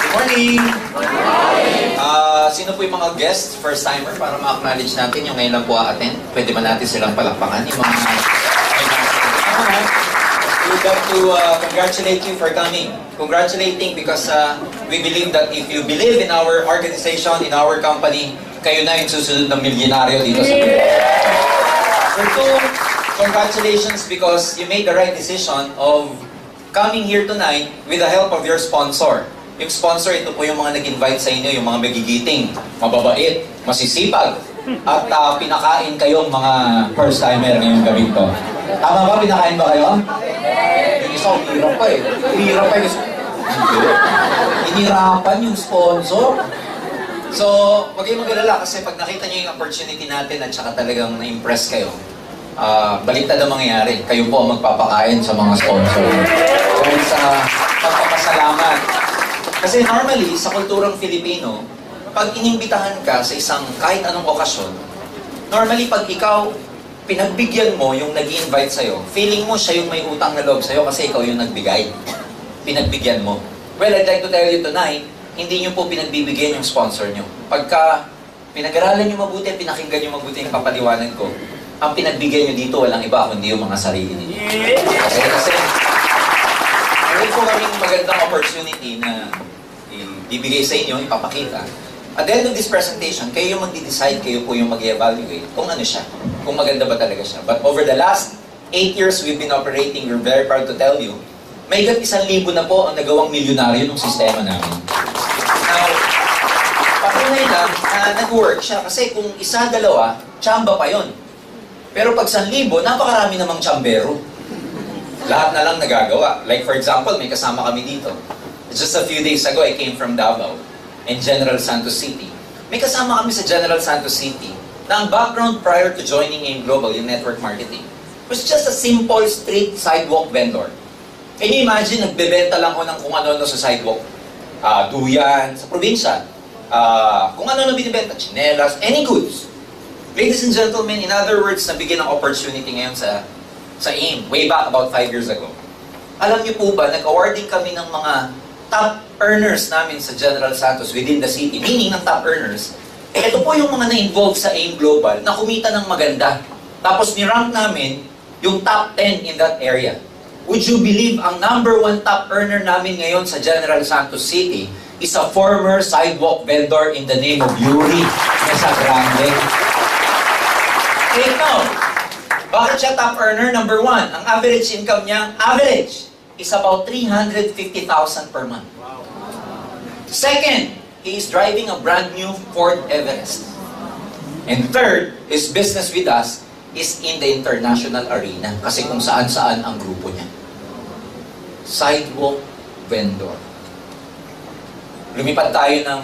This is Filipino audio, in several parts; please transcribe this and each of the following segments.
Good morning! Sino po yung mga guests, first-timer, para ma-acknowledge natin yung ngayon lang po a-attend? Pwede ba natin silang palakpakan? Yung mga... We'd like to congratulate you for coming. Congratulating because we believe that if you believe in our organization, in our company, kayo na yung susunod ng milyonaryo dito sa Pilipinas. For two, congratulations because you made the right decision of coming here tonight with the help of your sponsor. Yung sponsor, ito po yung mga nag-invite sa inyo, yung mga magigiting, mababait, masisipag, at pinakain kayong mga first-timer ngayong gabi to. Tama ba? Pinakain ba kayo? Yung isa, hirap pa eh. Hirap pa eh. Inirapan yung sponsor. So, wag kayong mag-alala kasi pag nakita nyo yung opportunity natin at saka talagang na-impress kayo, baliktad ang mangyayari. Kayo po ang magpapakain sa mga sponsor. Dahil sa pagpapasalamat. Kasi normally, sa kulturang Filipino, pag inimbitahan ka sa isang kahit anong okasyon, normally pag ikaw pinagbigyan mo yung nag-i-invite sa'yo, feeling mo siya yung may utang na loob sa'yo kasi ikaw yung nagbigay. Pinagbigyan mo. Well, I'd like to tell you tonight, hindi nyo po pinagbibigyan yung sponsor nyo. Pagka pinag-aralan nyo mabuti, pinakinggan nyo mabuti yung papaliwanan ko, ang pinagbigyan nyo dito walang iba kundi yung mga sarili ninyo. Kasi meron po kaming magandang opportunity na ibibigay sa inyo, ipapakita. At the end of this presentation, kayo yung magdi-decide, kayo po yung mag-evaluate kung ano siya, kung maganda ba talaga siya. But over the last 8 years we've been operating, we're very proud to tell you, may 1,000 na po ang nagawang milyonaryo ng sistema namin. Now, patunay lang na nag-work siya kasi kung isa, dalawa, tsamba pa yon. Pero pag 1,000, napakarami namang tsambero. Lahat na lang nagagawa. Like for example, may kasama kami dito. Just a few days ago, I came from Davao in General Santos City. May kasama kami sa General Santos City na ang background prior to joining AIM Global in network marketing was just a simple street sidewalk vendor. Can you imagine, nagbebenta lang ko ng kung ano-ano sa sidewalk? Duyan, sa probinsya. Kung ano-ano binibenta, chinelas, any goods. Ladies and gentlemen, in other words, nabigyan ng opportunity ngayon sa AIM, way back about 5 years ago. Alam niyo po ba, nag-awarding kami ng mga top earners namin sa General Santos within the city, meaning ng top earners, ito po yung mga na-involve sa AIM Global na kumita ng maganda. Tapos ni-rank namin yung top 10 in that area. Would you believe ang #1 top earner namin ngayon sa General Santos City is a former sidewalk vendor in the name of Yuri Mesa Grande. Take note, bakit siya top earner? #1, ang average income niya, is about 350,000 per month. Second, he is driving a brand new Ford Everest. And third, his business with us is in the international arena kasi kung saan-saan ang grupo niya. Sidewalk vendor. Lumipad tayo ng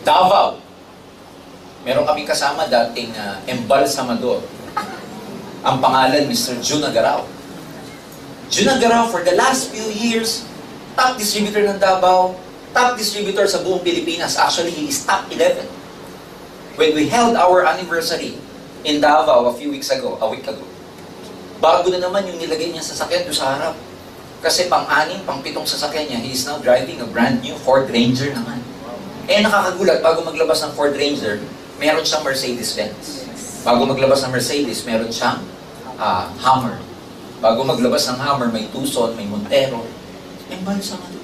Davao. Meron kaming kasama dating embalsamador. Ang pangalan, Mr. Jun Agarao. Jun Agarao, for the last few years, top distributor ng Davao, top distributor sa buong Pilipinas. Actually, he is top 11. When we held our anniversary in Davao a week ago, bago na naman yung nilagay niya sa sasakyan doon sa harap. Kasi pang-6, pang-7 sasakyan niya, he is now driving a brand new Ford Ranger naman. Nakakagulat, bago maglabas ng Ford Ranger, meron siyang Mercedes-Benz. Bago maglabas ng Mercedes, meron siyang Hummer. Bago maglabas ng Hummer, may Tucson, may Montero. Embalsamador.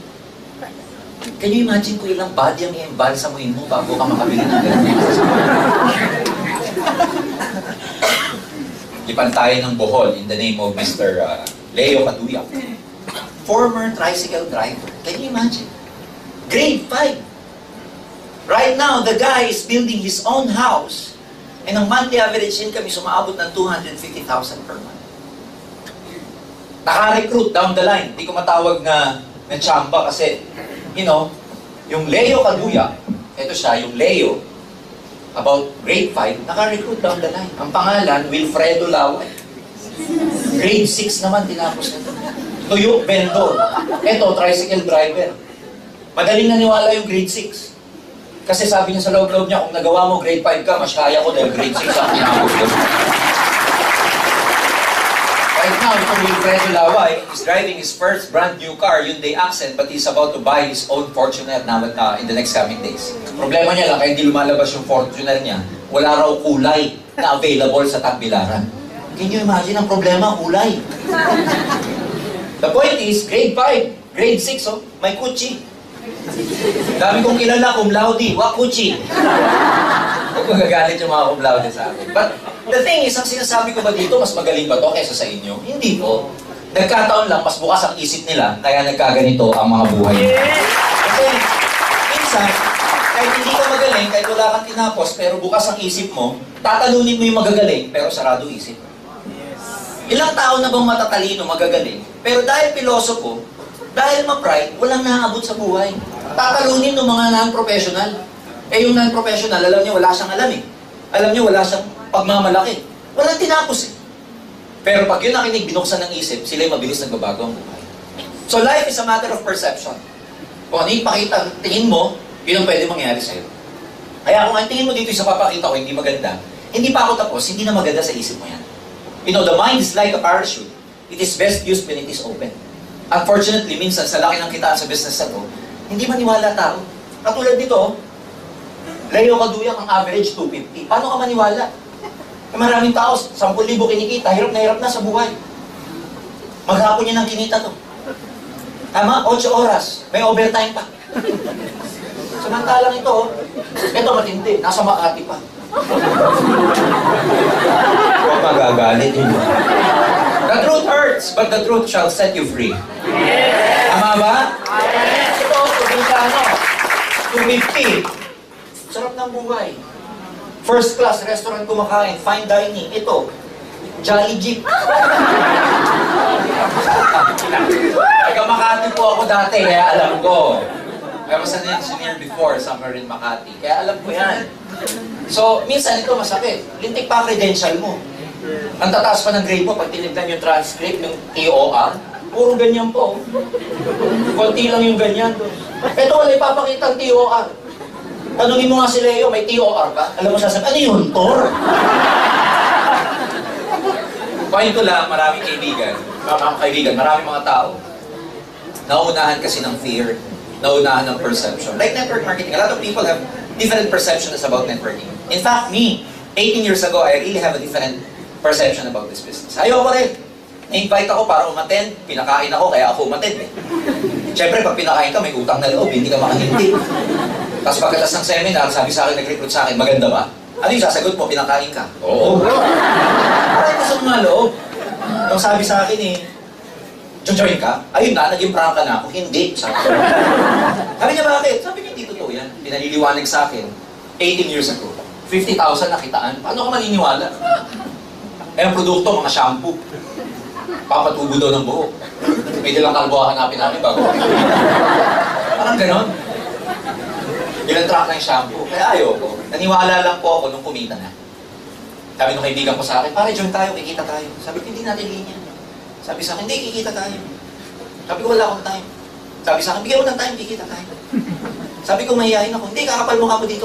Can you imagine kung ilang body ang i-embalsamuin mo bago ka makabili ng ganyan? Lipan tayo ng Bohol in the name of Mr. Leo Caduya. Former tricycle driver. Can you imagine? Grade 5. Right now, the guy is building his own house and ang monthly average income is umaabot ng 250,000 per month. Naka-recruit down the line. Hindi ko matawag na chamba kasi, you know, yung Leo Caduya, ito siya, yung Leo, about grade 5, naka-recruit down the line. Ang pangalan, Wilfredo Laway. Grade 6 naman, tinapos nito. Tuyo, vendor. Ito, tricycle driver. Madaling naniwala yung grade 6. Kasi sabi niya sa loob-loob niya, kung nagawa mo grade 5 ka, mas kaya ko dahil grade 6 ang tinapos ko. Right now, now, itong Wilfredo Laway is driving his first brand new car, Hyundai Accent, but he's about to buy his own Fortuner now in the next coming days. Problema niya lang, kaya hindi lumalabas yung Fortuner niya, wala raw kulay na available sa Tagbilaran. Can you imagine ang problema, kulay? The point is, grade 5, grade 6, oh, may kutsi. Dami kong kilala, cum laude, wa kutsi. Huwag magagalit yung mga cum laude sa akin. But the thing is, ang sinasabi ko ba dito, mas magaling ba to kaysa sa inyo? Hindi po. Nagkataon lang, mas bukas ang isip nila, kaya nagkaganito ang mga buhay. Kasi, minsan, kahit hindi ka magaling, kahit wala kang tinapos, pero bukas ang isip mo, tatalunin mo yung magagaling, pero sarado isip. Ilang tao na bang matatalino, magagaling, pero dahil pilosopo, dahil ma-pride, walang naaabot sa buhay. Tatalunin ng mga non-professional. Eh yung non-professional, alam niya wala siyang alam eh. Alam niya wala siyang pagmamalaki. Walang tinapos eh. Pero pag yun nakinig, binuksan ng isip, sila'y mabilis nagbabago ang buhay. So life is a matter of perception. Kung ano yung pakita, tingin mo, yun ang pwede mangyari sa'yo. Kaya kung ang tingin mo dito sa papakita ko, hindi maganda, hindi pa ako tapos, hindi na maganda sa isip mo yan. You know, the mind is like a parachute. It is best used when it is open. Unfortunately, minsan sa laki ng kitaan sa business na to, hindi maniwala tao. Katulad dito, Leo Kaduyak ang average 250. Paano ka maniwala? Eh, maraming tao, 10,000 kinikita, hirap na sa buhay. Maghapon niya ng kinita to. Tama? 8 oras. May overtime pa. Samantalang ito matindi. Nasa Makati pa. Huwag magagalit yun. The truth hurts, but the truth shall set you free. Tama ba? Ito, probinsano. 250. Sarap ng buhay. First class restaurant kumakain, fine dining. Ito, Jolly Jeep. Taga Makati po ako dati, kaya alam ko. I was an engineer before, somewhere in Makati. Kaya alam ko yan. So, minsan ito masakit. Lintik pa credential mo. Ang tataas pa ng grade mo, pag tinignan yung transcript, yung TOR, puro ganyan po. Konti lang yung ganyan. Ito wala ipapakita ang TOR. Tanungin mo nga si Leo, may TOR ka? Alam mo sasabi, ano yun? TOR? Point ko lang, maraming kaibigan, maraming mga tao. Nauunahan kasi ng fear, nauunahan ng perception. Like network marketing, a lot of people have different perceptions about networking. In fact, me, 18 years ago, I really have a different perception about this business. Ayoko rin. Na-invite ako para umattend, pinakain ako, kaya ako umattend eh. Siyempre, pag pinakain ka, may utang na loob, hindi ka makahindi. Tapos pagkatas ng seminar, sabi sa akin, nag-recruit sa akin, maganda ba? Ano yung sasagot mo, pinakain ka? Oo. Parang kasang mga loob. Nung sabi sa akin eh, join ka? Ayun na, naging prank ka na ako. Hindi, sabi niya, bakit? Sabi niya, hindi totoo yan. Pinaliliwanag sa akin, 18 years ago, 50,000 nakitaan. Paano ka maniniwala? Eh, ang produkto, mga shampoo. Papatubo daw ng buhok. May dalang kalbo hanapin namin bago. Parang ganon. Ilang truck na yung shampoo. Kaya ayoko. Naniwala lang po ako nung kumita na. Sabi nung kaibigan ko sa akin, pare, join tayo, kikita tayo. Sabi ko, hindi natin linya. Sabi sa akin, hindi, kikita tayo. Sabi ko, wala akong time. Sabi sa akin, bigyan mo ng time, kikita tayo. Sabi ko, mahihayin ako. Hindi, kakapal mo ka mo dito.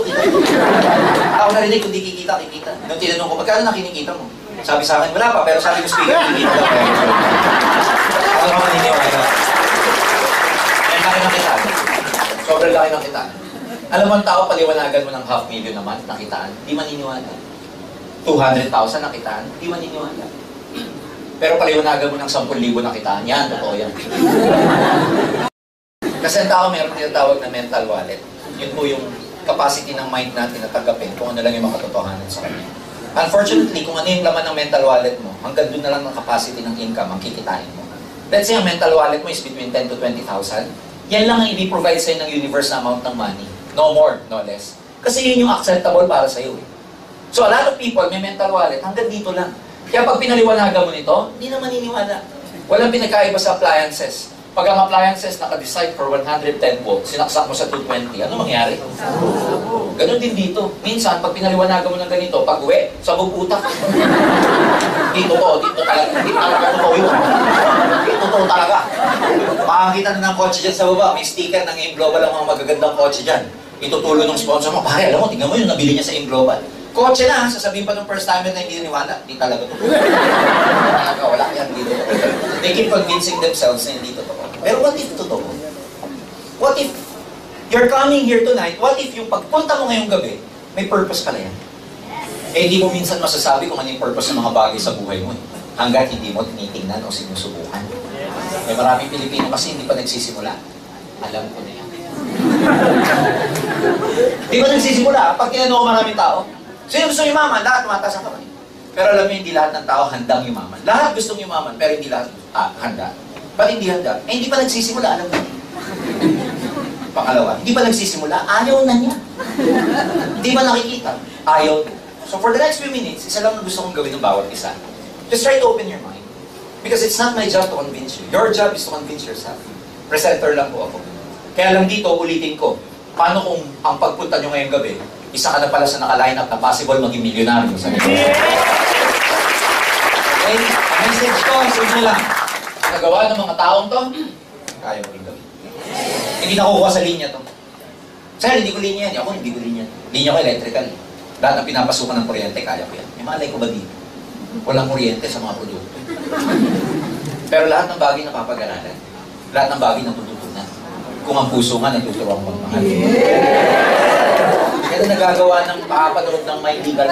Ako narinig, kung di kikita, kikita. Nung tinanong ko, magkano na kinikita mo? Sabi sa akin, wala pa, pero sabi ko, speaker, kikita daw. Ano ka maniniwala? Yan, laki ng kitaan. Sobrang laki ng kitaan. Alam mo ang tao, paliwanagan mo ng 500,000 naman, nakitaan, di maniniwala. 200,000 nakitaan, di maniniwala. Pero paliwanagan mo ng 10,000 nakitaan, yan, totoo yan. Kasi ang tao meron tinatawag na mental wallet. Yun po yung capacity ng mind natin na tanggapin kung ano lang yung makatotohanan sa kanya. Unfortunately, kung ano yung laman ng mental wallet mo, hanggang doon na lang ng capacity ng income ang kikitain mo. Let's say ang mental wallet mo is between 10 to 20,000. Yan lang ang i-provide sa'yo ng universe na amount ng money. No more, no less. Kasi yun yung acceptable para sa'yo. So a lot of people may mental wallet, hanggang dito lang. Kaya pag pinaliwanagan mo nito, hindi na maniniwala. Walang pinagkaiba sa appliances. Pag ang appliances naka-decide for 110 volts, sinaksak mo sa 220, ano mangyari? Ganon din dito. Minsan, pag pinaliwanagan mo ng ganito, pag uwi, sabog utak. Dito talaga. Dito talaga totoo yun. Dito totoo talaga. Makakita na ng kotse dyan sa baba, may sticker ng AIM Global ang mga magagandang kotse dyan. Itutulo ng sponsor mo, pare, alam mo, tingnan mo yun, nabili niya sa AIM Global. Kotse na, sasabihin pa ng first timer na hindi naniwala, hindi talaga totoo. Talaga, wala yan dito. They keep convincing themselves na hindi totoo. Pero what if totoo? What if you're coming here tonight, what if yung pagpunta mo ngayong gabi, may purpose pala yan? Eh, hindi mo minsan masasabi kung ano yung purpose ng mga bagay sa buhay mo. Hanggat hindi mo tinitingnan o sinusubukan. May maraming Pilipino kasi hindi pa nagsisimula. Alam ko na yan. Hindi pa nagsisimula. Pag tinanong ko maraming tao, sino gusto yumaman? Lahat tumataas ang kamay. Pero alam mo, hindi lahat ng tao handang yumaman. Lahat gustong yumaman, pero hindi lahat handa. Ba't hindi handa? Eh, hindi pa nagsisimula. Alam mo. Pangalawa, hindi pa nagsisimula. Ayaw na niya. Hindi ba nakikita? Ayaw. So for the next few minutes, isa lang ang gusto kong gawin ng bawat isa. Just try to open your mind. Because it's not my job to convince you. Your job is to convince yourself. Presenter lang po ako. Kaya lang dito, ulitin ko. Paano kung ang pagpunta nyo ngayong gabi, isa ka na pala sa naka-line up na possible maging milyonaryo sa negosyo? Okay? Ang message ko, simple lang. Nagawa ng mga taong to, kaya mo rin gawin. Hindi nakukuha sa linya to. Sir, hindi ko linya yan. Ako, hindi ko linya. Linya ko electrical. Lahat ng pinapasukan ng kuryente, kaya ko yan. May malay ko ba dito? Walang kuryente sa mga produkto. Pero lahat ng bagay napapag-aralan. Lahat ng bagay natututunan. Kung ang puso nga, natuturuan mo ang mahal. Kaya nagagawa ng pakapanood ng may legal.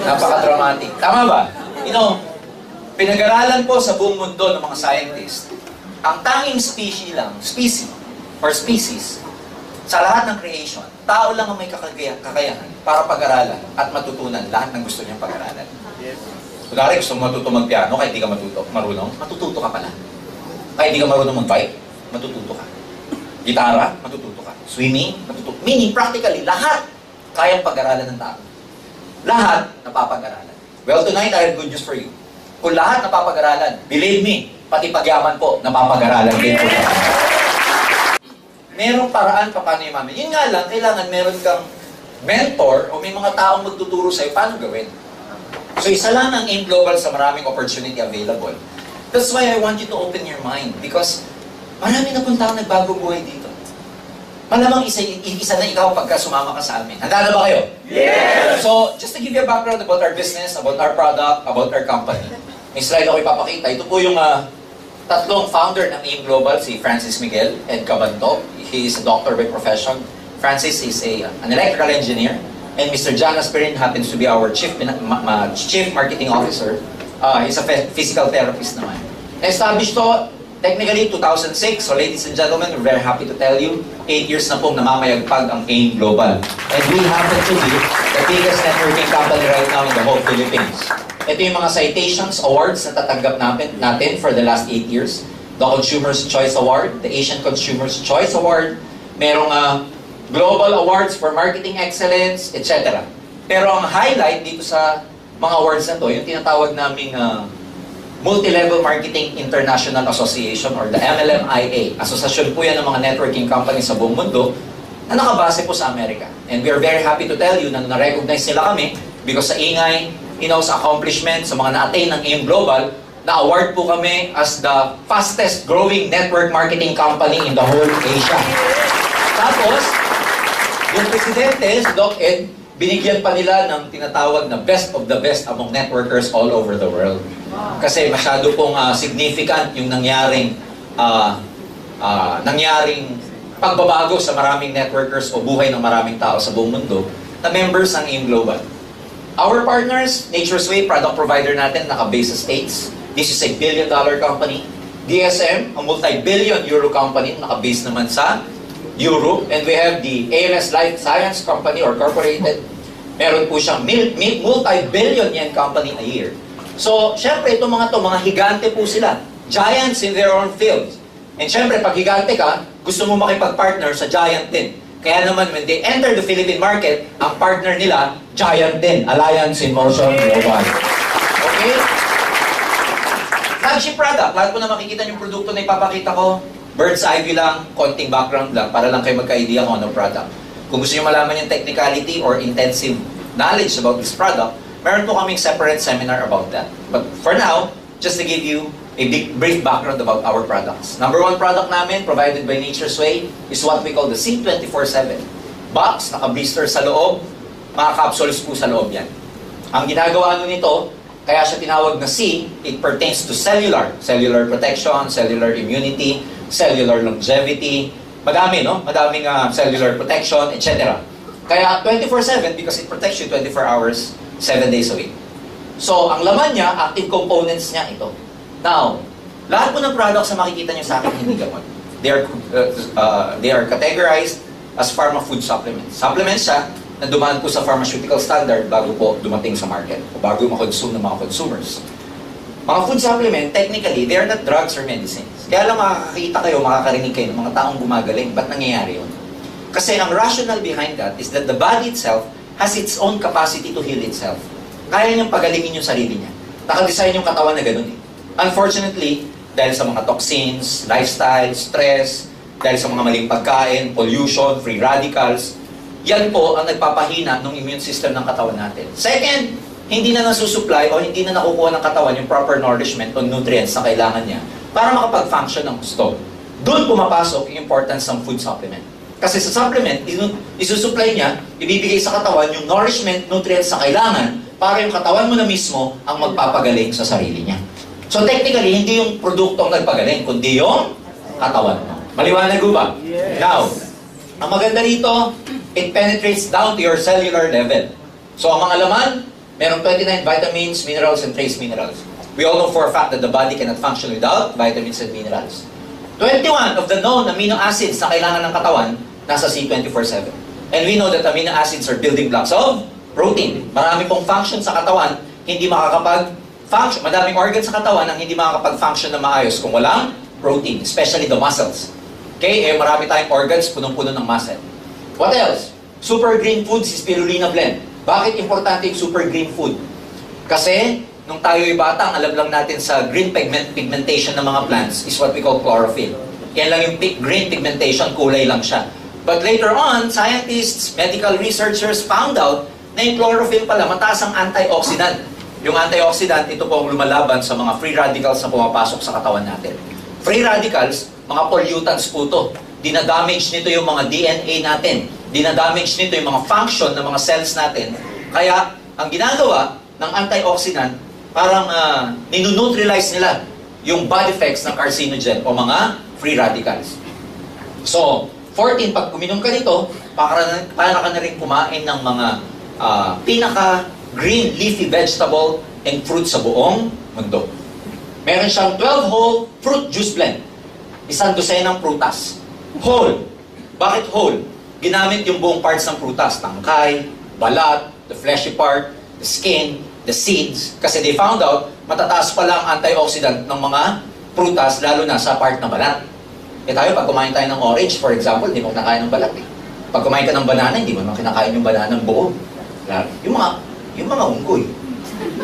Napaka-dramatic. Tama ba? You know, pinag-aralan po sa buong mundo ng mga scientists, ang tanging species, sa lahat ng creation, tao lang ang may kakayahan para pag-aralan at matutunan lahat ng gusto niyang pag-aralan. Kunwari, gusto mo matuto mag-piano, kahit di ka marunong, matututo ka pala. Kahit di ka marunong mag-bike, matututo ka. Gitara, matututo ka. Swimming, matututo. Meaning, practically, lahat kayang pag-aralan ng tao. Lahat napapag-aralan. Well, tonight, I have good news for you. Kung lahat napapag-aralan, believe me, pati pagyaman po, napapag-aralan din po. Merong paraan pa paano yumaman. Yun nga lang, kailangan meron kang mentor o may mga taong magtuturo sa'yo paano gawin. So isa lang ang AIM Global sa maraming opportunity available. That's why I want you to open your mind because marami na puntang nagbagong buhay dito. Malamang isa na ikaw pagka sumama ka sa amin. Handa na ba kayo? Yes! So, just to give you a background about our business, about our product, about our company. May slide ako ipapakita. Ito po yung tatlong founder ng AIM Global, si Francis Miguel and Cabanto. He is a doctor by profession. Francis is an electrical engineer. And Mr. John Asperin happens to be our chief marketing officer. He's a physical therapist naman. Na-established to technically 2006. So ladies and gentlemen, we're very happy to tell you, 8 years na pong namamayagpag ang AIM Global. And we happen to be the biggest networking company right now in the whole Philippines. Ito yung mga citations, awards na tatanggap natin for the last 8 years. The Consumer's Choice Award, the Asian Consumer's Choice Award, merong Global Awards for Marketing Excellence, etc. Pero ang highlight dito sa mga awards na to, yung tinatawag naming Multi-Level Marketing International Association or the MLMIA. Asosasyon po yan ng mga networking companies sa buong mundo na nakabase po sa Amerika. And we are very happy to tell you na na-recognize nila kami because sa ingay, sa accomplishment, sa mga na-attain ng AIM Global, na-award po kami as the fastest growing network marketing company in the whole Asia. Tapos, yung presidente, si Doc Ed, binigyan pa nila ng tinatawag na best of the best among networkers all over the world. Kasi masyado pong significant yung nangyaring pagbabago sa maraming networkers o buhay ng maraming tao sa buong mundo na members ng AIM Global. Our partners, Nature's Way, product provider natin, naka-base sa States. This is a billion-dollar company. DSM, a multi-billion euro company, naka-base naman sa Europe. And we have the ALS Life Science Company or Corporated. Meron po siyang multi-billion yen company a year. So, syempre, itong mga higante po sila. Giants in their own fields. And syempre, pag higante ka, gusto mo makipag-partner sa giant din. Kaya naman, when they enter the Philippine market, ang partner nila, giant din. Alliance in Motion Global. Okay? Flagship product. Lahat po na makikita yung produkto na ipapakita ko. Bird's eye view lang, konting background lang, para lang kayo magka-idea kung anong product. Kung gusto nyo malaman yung technicality or intensive knowledge about this product, meron po kaming separate seminar about that. But for now, just to give you a brief background about our products. Number one product namin, provided by Nature's Way, is what we call the C24/7. Box, naka-blister sa loob, mga capsules po sa loob yan. Ang ginagawa nito, kaya siya tinawag na C, it pertains to cellular. Cellular protection, cellular immunity, cellular longevity. Madami, no? Madaming cellular protection, etc. Kaya 24/7 because it protects you 24 hours, 7 days a week. So, ang laman niya, active components niya ito. Now, lahat po ng products na makikita niyo sa akin, hindi gamot. They are categorized as pharma food supplements. Supplements siya na dumaan po sa pharmaceutical standard bago po dumating sa market o bago makonsume ng mga consumers. Mga food supplement, technically, they are not drugs or medicines. Kaya lang makakakita kayo, makakarinig kayo ng mga taong gumagaling. Ba't nangyayari yun? Kasi ang rationale behind that is that the body itself has its own capacity to heal itself. Kaya niyang pagalingin yung sarili niya. Nakadesign yung katawan na ganun eh. Unfortunately, dahil sa mga toxins, lifestyle, stress, dahil sa mga maling pagkain, pollution, free radicals, yan po ang nagpapahina ng immune system ng katawan natin. Second, hindi na nasusupply o hindi na nakukuha ng katawan yung proper nourishment o nutrients na kailangan niya para makapag-function ng gusto. Doon pumapasok yung importance ng food supplement. Kasi sa supplement, isusupply niya, ibibigay sa katawan yung nourishment, nutrients na kailangan para yung katawan mo na mismo ang magpapagaling sa sarili niya. So technically, hindi yung produktong nagpagaling, kundi yung katawan mo. Maliwanag ba? Yes. Now, ang maganda rito, it penetrates down to your cellular level. So ang mga laman, merong 29 vitamins, minerals, and trace minerals. We all know for a fact that the body cannot function without vitamins and minerals. 21 of the known amino acids na kailangan ng katawan, nasa C24/7. And we know that amino acids are building blocks of protein. Marami pong function sa katawan, hindi makakapag-function. Madaming organs sa katawan ang hindi makakapag-function na maayos kung walang protein, especially the muscles. Okay, marami tayong organs, punong-puno ng muscle. What else? Super green foods is spirulina blend. Bakit importante yung super green food? Kasi, nung tayo'y bata, ang alam lang natin sa green pigmentation ng mga plants is what we call chlorophyll. Yan lang yung green pigmentation, kulay lang siya. But later on, scientists, medical researchers found out na yung chlorophyll pala, mataas ang antioxidant. Yung antioxidant, ito po ang lumalaban sa mga free radicals na pumapasok sa katawan natin. Free radicals, mga pollutants po ito. Dinadamage nito yung mga DNA natin. Dinadamage nito yung mga function ng mga cells natin. Kaya, ang ginagawa ng antioxidant, parang ninuneutralize nila yung bad effects ng carcinogen o mga free radicals. So, 14, pag uminom ka nito, para ka na rin kumain ng mga pinaka-green leafy vegetable and fruit sa buong mundo. Meron siyang 12 whole fruit juice blend. 1 dosenang prutas. Whole. Bakit whole? Ginamit yung buong parts ng prutas. Tangkay, balat, the fleshy part, the skin, the seeds. Kasi they found out, matataas pala ang antioxidant ng mga prutas, lalo na sa part na balat. Eh tayo, pag kumain tayo ng orange, for example, hindi mo kinakain ng balat eh. Pag kumain ka ng banana, hindi mo kinakain yung banana ng buo. Yung mga unggoy,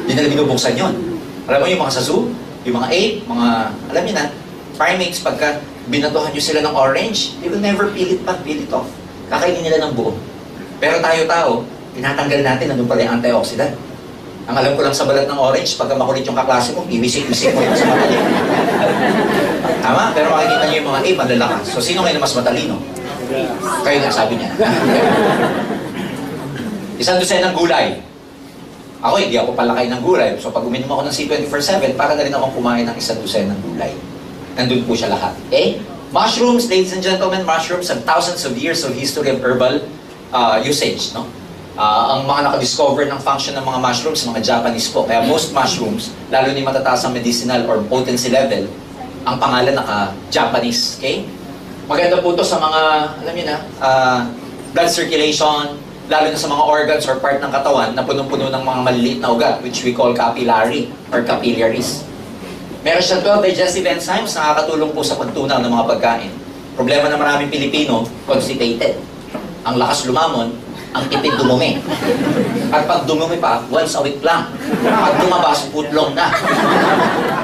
hindi nila binubuksan yun. Alam mo yung mga sa zoo, yung mga ape, alam niyo na, primates, pagka binatuhan nyo sila ng orange, they will never peel it off. Kakainin nila ng buo. Pero tayo-tao, tinatanggal natin, nandun pala yung antioxidant. Ang alam ko lang sa balat ng orange, pagka makulit yung kaklase mo, iwisik-wisik mo yun sa mata niya. Tama? Pero makikita nyo yung mga ape, malalakas. So, sino ngayon na mas matalino? Kayo na, sabi niya. 1 dosenang gulay. Ako, hindi ako palakay ng gulay. So, pag uminom ako ng C24/7, para na rin akong kumain ng 1 dosenang gulay. Nandun po siya lahat. Okay? Mushrooms, ladies and gentlemen, mushrooms have thousands of years of history of herbal usage. No? Ang mga nakadiscover ng function ng mga mushrooms, mga Japanese po. Kaya most mushrooms, lalo na yung matataas ang medicinal or potency level, ang pangalan naka-Japanese. Okay? Maganda po ito sa mga, alam niyo na, blood circulation, lalo na sa mga organs or part ng katawan na punong-puno ng mga maliliit na ugat, which we call capillary or capillaries. Meron siyang 12 digestive enzymes na nakakatulong po sa pagtunaw ng mga pagkain. Problema ng maraming Pilipino, constipated. Ang lakas lumamon, ang tipid dumumi. At pag dumumi pa, once a week lang. Pag lumabas, putlong na.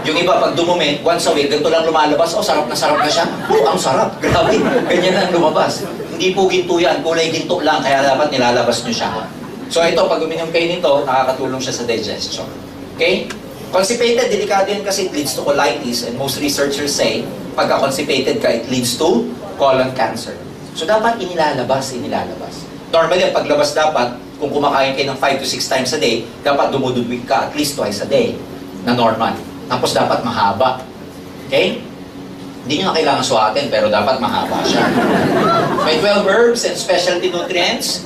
Yung iba, pag dumumi, once a week, ganito lang lumalabas, sarap na siya. Ang sarap, grabe. Ganyan lang lumabas. Hindi po ginto yan, kulay ginto lang, kaya dapat nilalabas nyo siya. So ito, pag uminom kayo nito, nakakatulong siya sa digestion. Okay? Constipated, delikado yan kasi it leads to colitis, and most researchers say, pagka constipated ka, it leads to colon cancer. So dapat inilalabas. Normally, ang paglabas dapat, kung kumakain kayo ng 5 to 6 times a day, dapat dumududwig ka at least twice a day na normal. Tapos dapat mahaba. Okay? Hindi nyo na kailangan suhatin, pero dapat mahaba siya. May 12 herbs and specialty nutrients.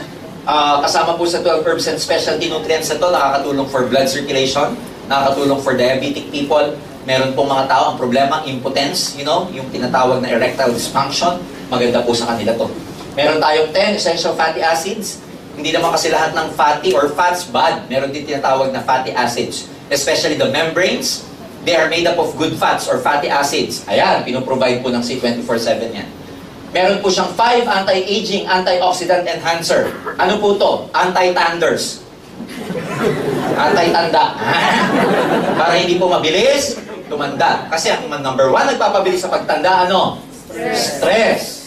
Kasama po sa 12 herbs and specialty nutrients na to, nakakatulong for blood circulation, nakakatulong for diabetic people. Meron pong mga tao ang problema, impotence, yung tinatawag na erectile dysfunction. Maganda po sa kanila to. Meron tayong 10 essential fatty acids. Hindi naman kasi lahat ng fatty or fats bad. Meron din tinatawag na fatty acids. Especially the membranes, they are made up of good fats or fatty acids. Ayan, pinoprovide po ng C24/7 yan. Meron po siyang 5 anti-aging, antioxidant enhancer. Ano po to? Anti-tanders. Anti-tanda. Para hindi po mabilis tumanda. Kasi ang number 1 nagpapabilis sa pagtanda, ano? Stress.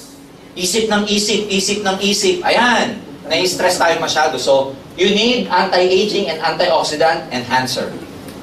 Isip ng isip, isip ng isip. Ayan, nai-stress tayo masyado. So, you need anti-aging and antioxidant enhancer.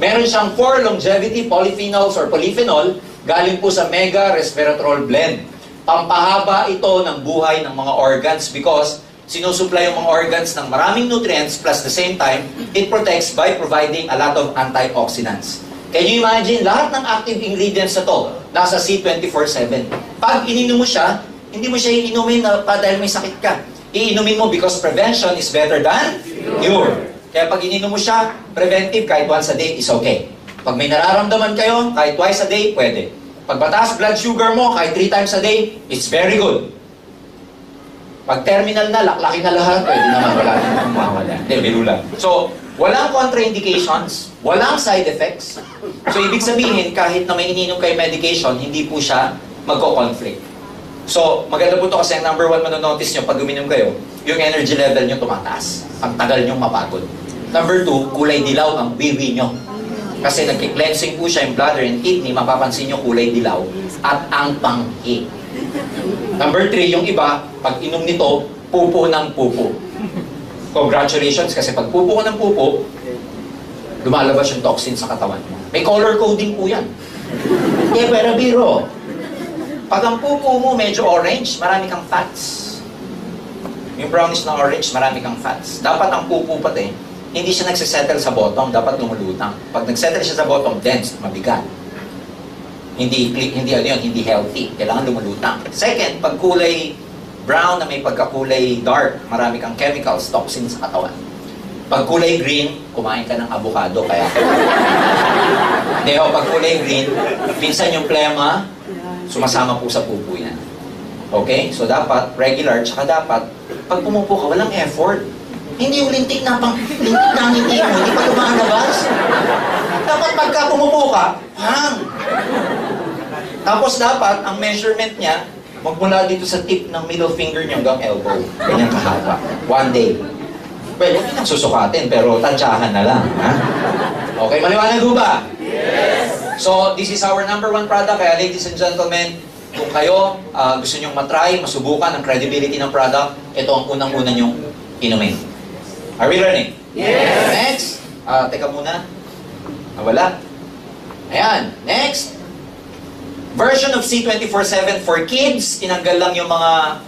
Meron siyang 4 longevity polyphenols or polyphenol galing po sa mega resveratrol blend. Pampahaba ito ng buhay ng mga organs because sinusupply yung mga organs ng maraming nutrients plus the same time, it protects by providing a lot of antioxidants. Can you imagine? Lahat ng active ingredients na to, nasa C24/7. Pag ininom mo siya, hindi mo siya iinumin dahil may sakit ka. Iinumin mo because prevention is better than cure. Kaya pag ininom mo siya, preventive kahit once a day is okay. Pag may nararamdaman kayo, kahit twice a day, pwede. Pag mataas blood sugar mo, kahit 3 times a day, it's very good. Pag terminal na, laklakin na lahat, pwede naman, wala naman mawala. Hindi, biro lang. So, walang contraindications, walang side effects. So, ibig sabihin, kahit na may ininom kayo medication, hindi po siya magko-conflict. So, maganda po ito kasi ang number 1 manonotice nyo pag uminom kayo, yung energy level nyo tumataas. Ang tagal nyo mapagod. Number 2, kulay dilaw ang wiwi nyo. Kasi nagki-cleansing po siya yung bladder and kidney, mapapansin nyo kulay dilaw at ang panghi. Number 3, yung iba, pag inom nito, pupo ng pupo. Congratulations, kasi pag pupo ka ng pupo, lumalabas yung toxin sa katawan mo. May color coding po yan. Eh, pero biro. Pag ang pupo mo medyo orange, marami kang fats. Yung brownish na orange, marami kang fats. Dapat ang pupo pati, hindi siya nagsisettle sa bottom, dapat lumulutang. Pag nagsettle siya sa bottom, dense, mabigat. Hindi healthy. Kailangan lumulutang. Second, pag kulay brown na may pagkakulay dark, marami kang chemicals, toxins sa katawan. Pag kulay green, kumain ka ng avocado, kaya hindi, pag kulay green, minsan yung plema, sumasama po sa pupo yan. Okay? So dapat, regular, tsaka dapat, pag pumupo ka, walang effort. Hindi yung lintik na lintik na ngiti mo, hindi pa lumalabas. Dapat pagka pumupo ka, hang. Tapos dapat, ang measurement niya, magmula dito sa tip ng middle finger niyo hanggang elbow. Ganyan kahaba. 1 day. Well, huwag nang susukatin, pero tansyahan na lang. Ha? Okay, maliwanag ho ba? Yes! So, this is our number 1 product. Kaya ladies and gentlemen, kung kayo gusto nyong matry, masubukan ang credibility ng product, ito ang unang-una nyong inumin. Are we learning? Yes! Next. Teka muna. Wala. Ayan. Next. Version of C24/7 for kids. Tinanggal lang yung mga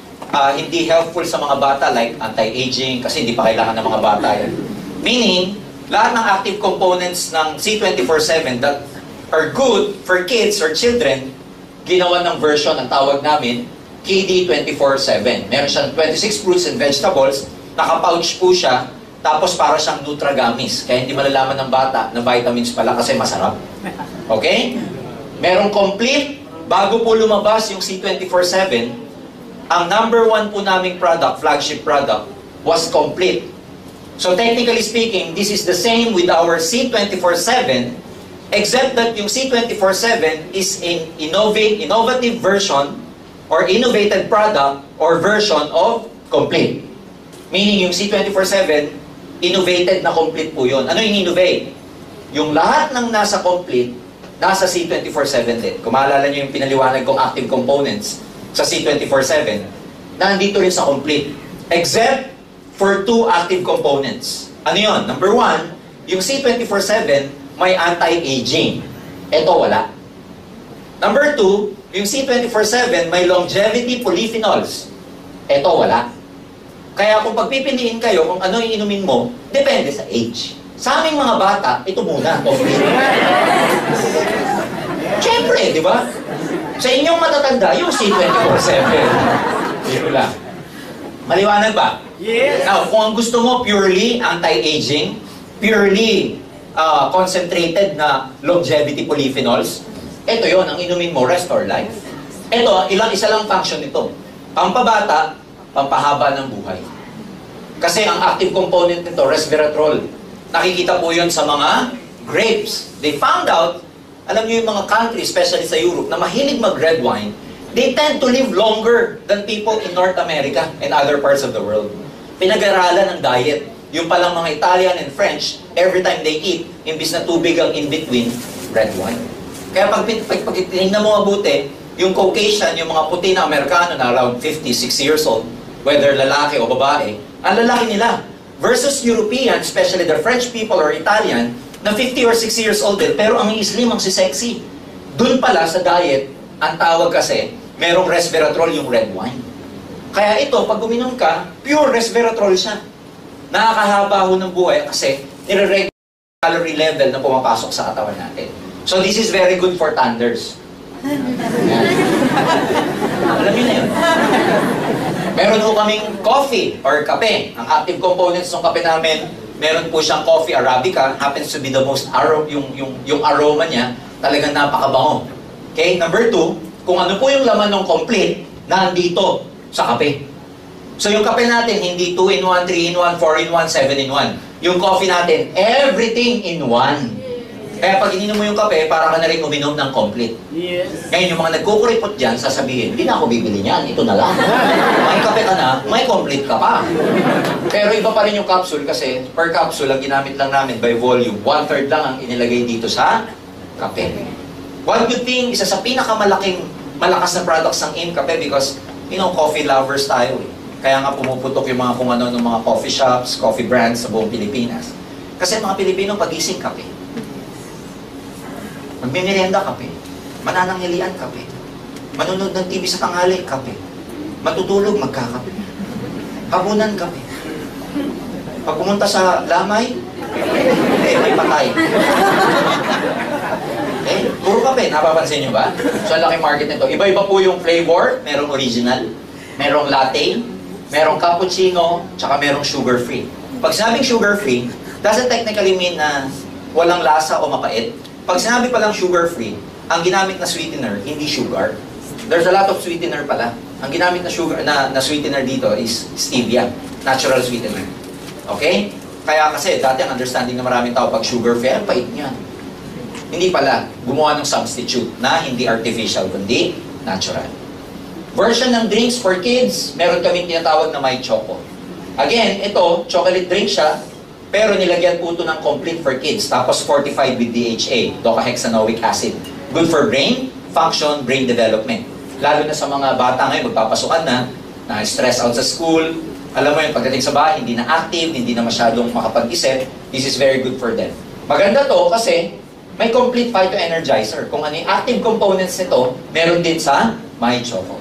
hindi helpful sa mga bata like anti-aging kasi hindi pa kailangan ng mga bata yan. Meaning, lahat ng active components ng C24/7 that are good for kids or children, ginawa ng version, ang tawag namin, KD24/7. Meron siyang 26 fruits and vegetables, naka-pouch po siya, tapos para siyang Nutragamis. Kaya hindi malalaman ng bata na vitamins pala kasi masarap. Okay? Merong complete, bago po lumabas yung C24/7, ang number 1 po naming product, flagship product, was complete. So technically speaking, this is the same with our C24/7, except that yung C24/7 is an innovative version or innovated product or version of complete. Meaning yung C24/7, innovated na complete po yun. Ano yung innovate? Yung lahat ng nasa complete, nasa C24/7 din. Kung maalala nyo yung pinaliwanag kong active components sa C24/7, nandito rin sa complete. Except for 2 active components. Ano yun? Number 1, yung C24/7 may anti-aging. Ito wala. Number 2, yung C24/7 may longevity polyphenols. Ito wala. Kaya kung pagpipiliin kayo kung ano yung inumin mo, depende sa age. Sa aming mga bata, ito muna, coffee. Siyempre, di ba? Sa inyong matatanda, yung C24/7. Biro lang. Maliwanag ba? Yes! Now, kung ang gusto mo purely anti-aging, purely concentrated na longevity polyphenols, ito yon ang inumin mo, Restore Life. Ito, isa lang function nito. Pampabata, pampahaba ng buhay. Kasi ang active component nito, resveratrol. Nakikita po yun sa mga grapes. They found out, alam niyo yung mga countries, especially sa Europe, na mahilig mag-red wine, they tend to live longer than people in North America and other parts of the world. Pinag-aralan ng diet. Yung palang mga Italian and French, every time they eat, imbis na tubig ang in-between, red wine. Kaya pag tinignan mo mabuti, yung Caucasian, yung mga puti na Amerikano na around 56 years old, whether lalaki o babae, ang lalaki nila. Versus European, especially the French people or Italian, na 50 or 60 years old din, pero ang slim, ang sexy. Doon pala sa diet, ang tawag kasi, merong resveratrol yung red wine. Kaya ito, pag uminom ka, pure resveratrol siya. Nakakahaba ho ng buhay kasi nire-regulate yung calorie level na pumapasok sa katawan natin. So this is very good for thunders. Alam niyo na yun. Meron ho kaming coffee or kape. Ang active components ng kape namin, meron po siyang coffee arabica, happens to be the most yung aroma niya, talagang napakabango. Okay? Number 2, kung ano po yung laman ng complete, nandito sa kape. So yung kape natin, hindi 2-in-1, 3-in-1, 4-in-1, 7-in-1. Yung coffee natin, everything in one. Kaya pag ininom mo yung kape, para ka na rin uminom ng complete. Yes. Ngayon, yung mga nagkukuripot dyan, sasabihin, hindi na ako bibili niyan, ito na lang. May kape ka na, may complete ka pa. Pero iba pa rin yung capsule kasi per capsule, ang ginamit lang namin by volume, 1/3 lang ang inilagay dito sa kape. One good thing, isa sa pinakamalaking malakas na products ng AIM Kape because, coffee lovers tayo eh. Kaya nga pumuputok yung mga kung ano ng mga coffee shops, coffee brands sa buong Pilipinas. Kasi mga Pilipino pagising kape. Magmimerienda kape. Manananghalian kape. Manunod ng TV sa tanghali kape. Matutulog magkakape. Hapunan kape. Pag pumunta sa lamay, may patay. Puro kape, napapansin nyo ba? So, ang laki market nito. Iba-iba po yung flavor. Merong original, merong latte, merong cappuccino, tsaka merong sugar-free. Pag sinabing sugar-free, doesn't technically mean na walang lasa o mapait. Pag sinabi palang sugar-free, ang ginamit na sweetener, hindi sugar. There's a lot of sweetener pala. Ang ginamit na sugar na sweetener dito is stevia, natural sweetener. Okay? Kaya kasi dati ang understanding ng maraming tao pag sugar-free, ang pait niyan. Hindi pala, gumawa ng substitute na hindi artificial, kundi natural. Version ng drinks for kids, meron kaming tinatawag na My Choco. Again, ito, chocolate drink siya, pero nilagyan po ito ng complete for kids, tapos fortified with DHA, docahexanoic acid. Good for brain function, brain development. Lalo na sa mga bata ngayon, magpapasukan na stress out sa school. Alam mo yun, pagdating sa bahay, hindi na active, hindi na masyadong makapag-isip. This is very good for them. Maganda to kasi may complete phytoenergizer. Kung ano yung active components nito, meron din sa My Choco.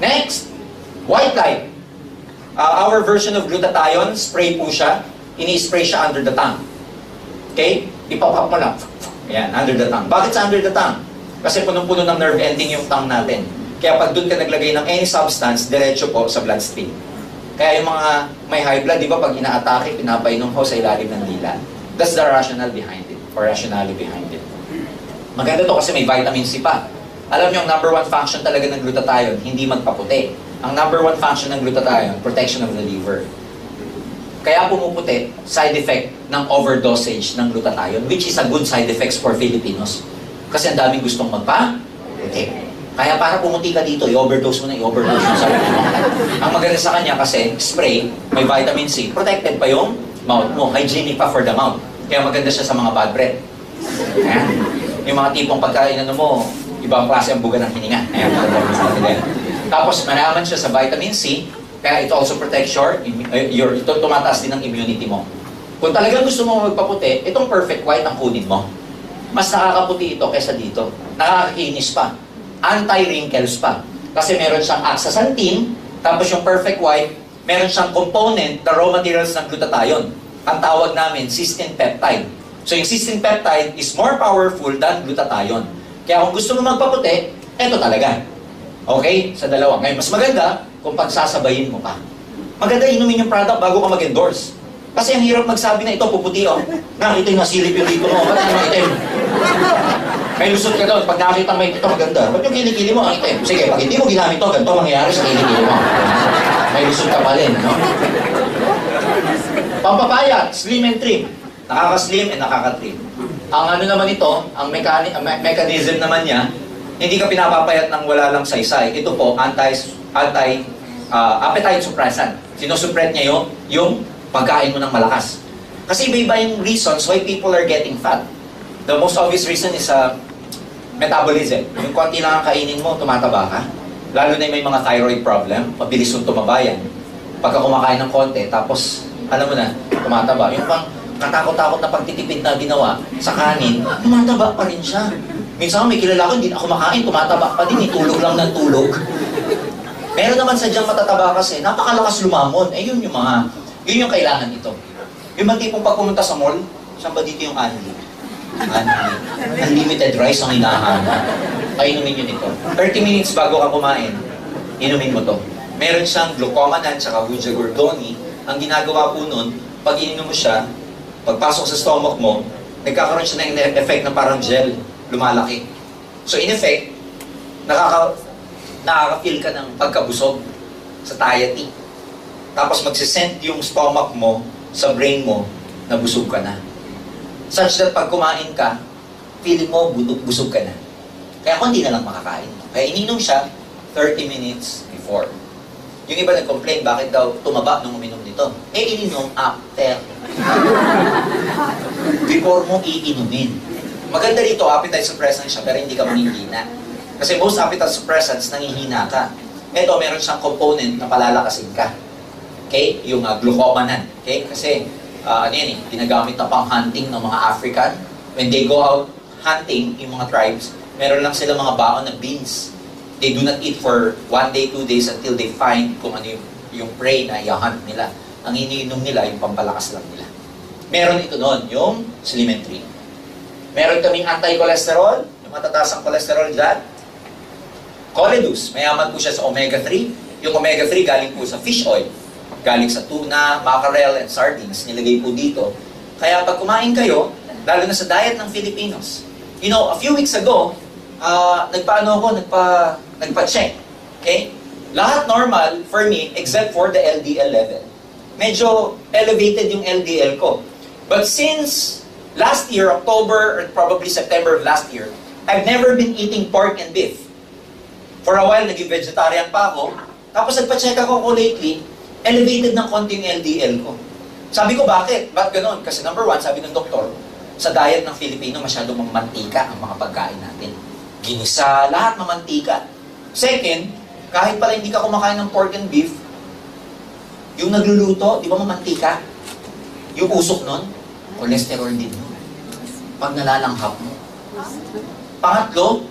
Next, White Light. Our version of glutathione, spray po siya. Ini-spray siya under the tongue. Okay? Ipapap mo lang. Ayan, under the tongue. Bakit sa under the tongue? Kasi punong-puno ng nerve ending yung tongue natin. Kaya pag doon ka naglagay ng any substance, diretso po sa bloodstream. Kaya yung mga may high blood, di ba pag ina-atake, pinapainom ho sa ilalim ng dila. That's the rationale behind it, or rationale behind it. Maganda to kasi may vitamin C pa. Alam niyo, ang number 1 function talaga ng glutathione, hindi magpaputi. Ang number 1 function ng glutathione, protection of the liver. Kaya pumuputi, side effect ng overdosage ng glutathione, which is a good side effects for Filipinos. Kasi ang daming gustong magpa-puti. Kaya para pumuti ka dito, i-overdose mo na, i-overdose mo sa Ang maganda sa kanya kasi, spray, may vitamin C, protected pa yung mouth mo, hygienic pa for the mouth. Kaya maganda siya sa mga bad breath. Ayan. Yung mga tipong pagkain mo, ibang klase ang buga ng hininga. Ayan, tapos manaman siya sa vitamin C, kaya it also protects ito tumataas din ang immunity mo. Kung talagang gusto mo magpaputi, itong perfect white ang kunin mo. Mas nakakaputi ito kaysa dito. Nakakakinis pa. Anti-wrinkles pa. Kasi meron siyang astaxanthin, tapos yung perfect white, meron siyang component na raw materials ng glutathione. Ang tawag namin, cysteine peptide. So yung cysteine peptide is more powerful than glutathione. Kaya kung gusto mo magpaputi, eto talaga. Okay? Sa dalawa. Ngayon, mas maganda kung pagsasabayin mo pa. Maganda inumin yung product bago ka mag-endorse. Kasi ang hirap magsabi na ito, puputi oh. Nakita yung nasilip yung dito mo, ba't yung itim? May lusot ka doon, pag nakita may ito, maganda. Ba't yung kilikili mo, ang itim? Sige, pag hindi mo ginamit to, ganito mangyayari sa kilikili mo. May lusot ka pa rin, no? Pampapaya, slim and trim. Nakaka-slim and nakaka-trim. Ang ano naman ito, ang mechanism naman niya, hindi ka pinapapayat ng wala lang saysay. Ito po, appetite suppressant. Sinusupret niya yung pagkain mo ng malakas. Kasi iba-iba yung reasons why people are getting fat. The most obvious reason is metabolism. Yung konti lang ang kainin mo, tumataba ka. Lalo na may mga thyroid problem, mabilis yung tumaba yan. Pagka kumakain ng konti, tapos, alam mo na, tumataba. Yung pang katakot-takot na pagtitipid na ginawa sa kanin, tumataba pa rin siya. Minsan may kilala ko, hindi na kumakain, tumataba pa din, tulog lang ng tulog. Meron naman sadyang matataba kasi, napakalakas lumamon. Eh yun yung kailangan nito. Yung mga tipong pag pumunta sa mall, saan ba dito yung Anli? Unlimited rice ang hinahanap. Painumin yun ito. 30 minutes bago ka kumain, inumin mo to. Meron siyang glucomannan tsaka Wuja Gordoni. Ang ginagawa po nun, pag ininom mo siya, pagpasok sa stomach mo, nagkakaroon siya ng effect na parang gel, lumalaki. So in effect, nakaka-feel ka ng pagkabusog sa satiety. Tapos magsisend yung stomach mo sa brain mo na busog ka na. Such that pag kumain ka, feeling mo busog ka na. Kaya kung hindi na lang makakain. Kaya ininom siya 30 minutes before. Yung iba nag-complain, bakit daw tumaba nung uminom nito? Eh, ininom after. Before mo iinumin. Maganda rito, appetite suppressant siya, pero hindi ka manghihina. Kasi most appetite suppressants, nangihina ka. Ito, meron siyang component na palalakasin ka. Okay? Yung glucomannan. Okay? Kasi, ano yan ginagamit na pang-hunting ng mga African. When they go out hunting, yung mga tribes, meron lang sila mga baon na beans. They do not eat for 1 day, 2 days until they find kung ano yung prey na i-hunt nila. Ang iniinom nila, yung pampalakas lang nila. Meron ito noon, yung slim and trim. Meron kaming anti-cholesterol, yung matataas ang cholesterol dyan. Coledus, mayaman po siya sa omega-3. Yung omega-3 galing po sa fish oil. Galing sa tuna, mackerel, and sardines. Nilagay po dito. Kaya pag kumain kayo, lalo na sa diet ng Filipinos. You know, a few weeks ago, nagpa-check. Okay? Lahat normal for me, except for the LDL level. Medyo elevated yung LDL ko. But since last year, October, or probably September of last year, I've never been eating pork and beef. For a while, naging vegetarian pa ako. Tapos nagpa-check ako lately, elevated ng konti yung LDL ko. Sabi ko, bakit? Ba't ganun? Kasi number one, sabi ng doktor, sa diet ng Filipino, masyadong mamantika ang mga pagkain natin. Ginisa, lahat mamantika. Second, kahit pala hindi ka kumakain ng pork and beef, yung nagluluto, di ba mamantika? Yung usok nun, cholesterol din nun. Pag nalalanghap mo. Pangatlo,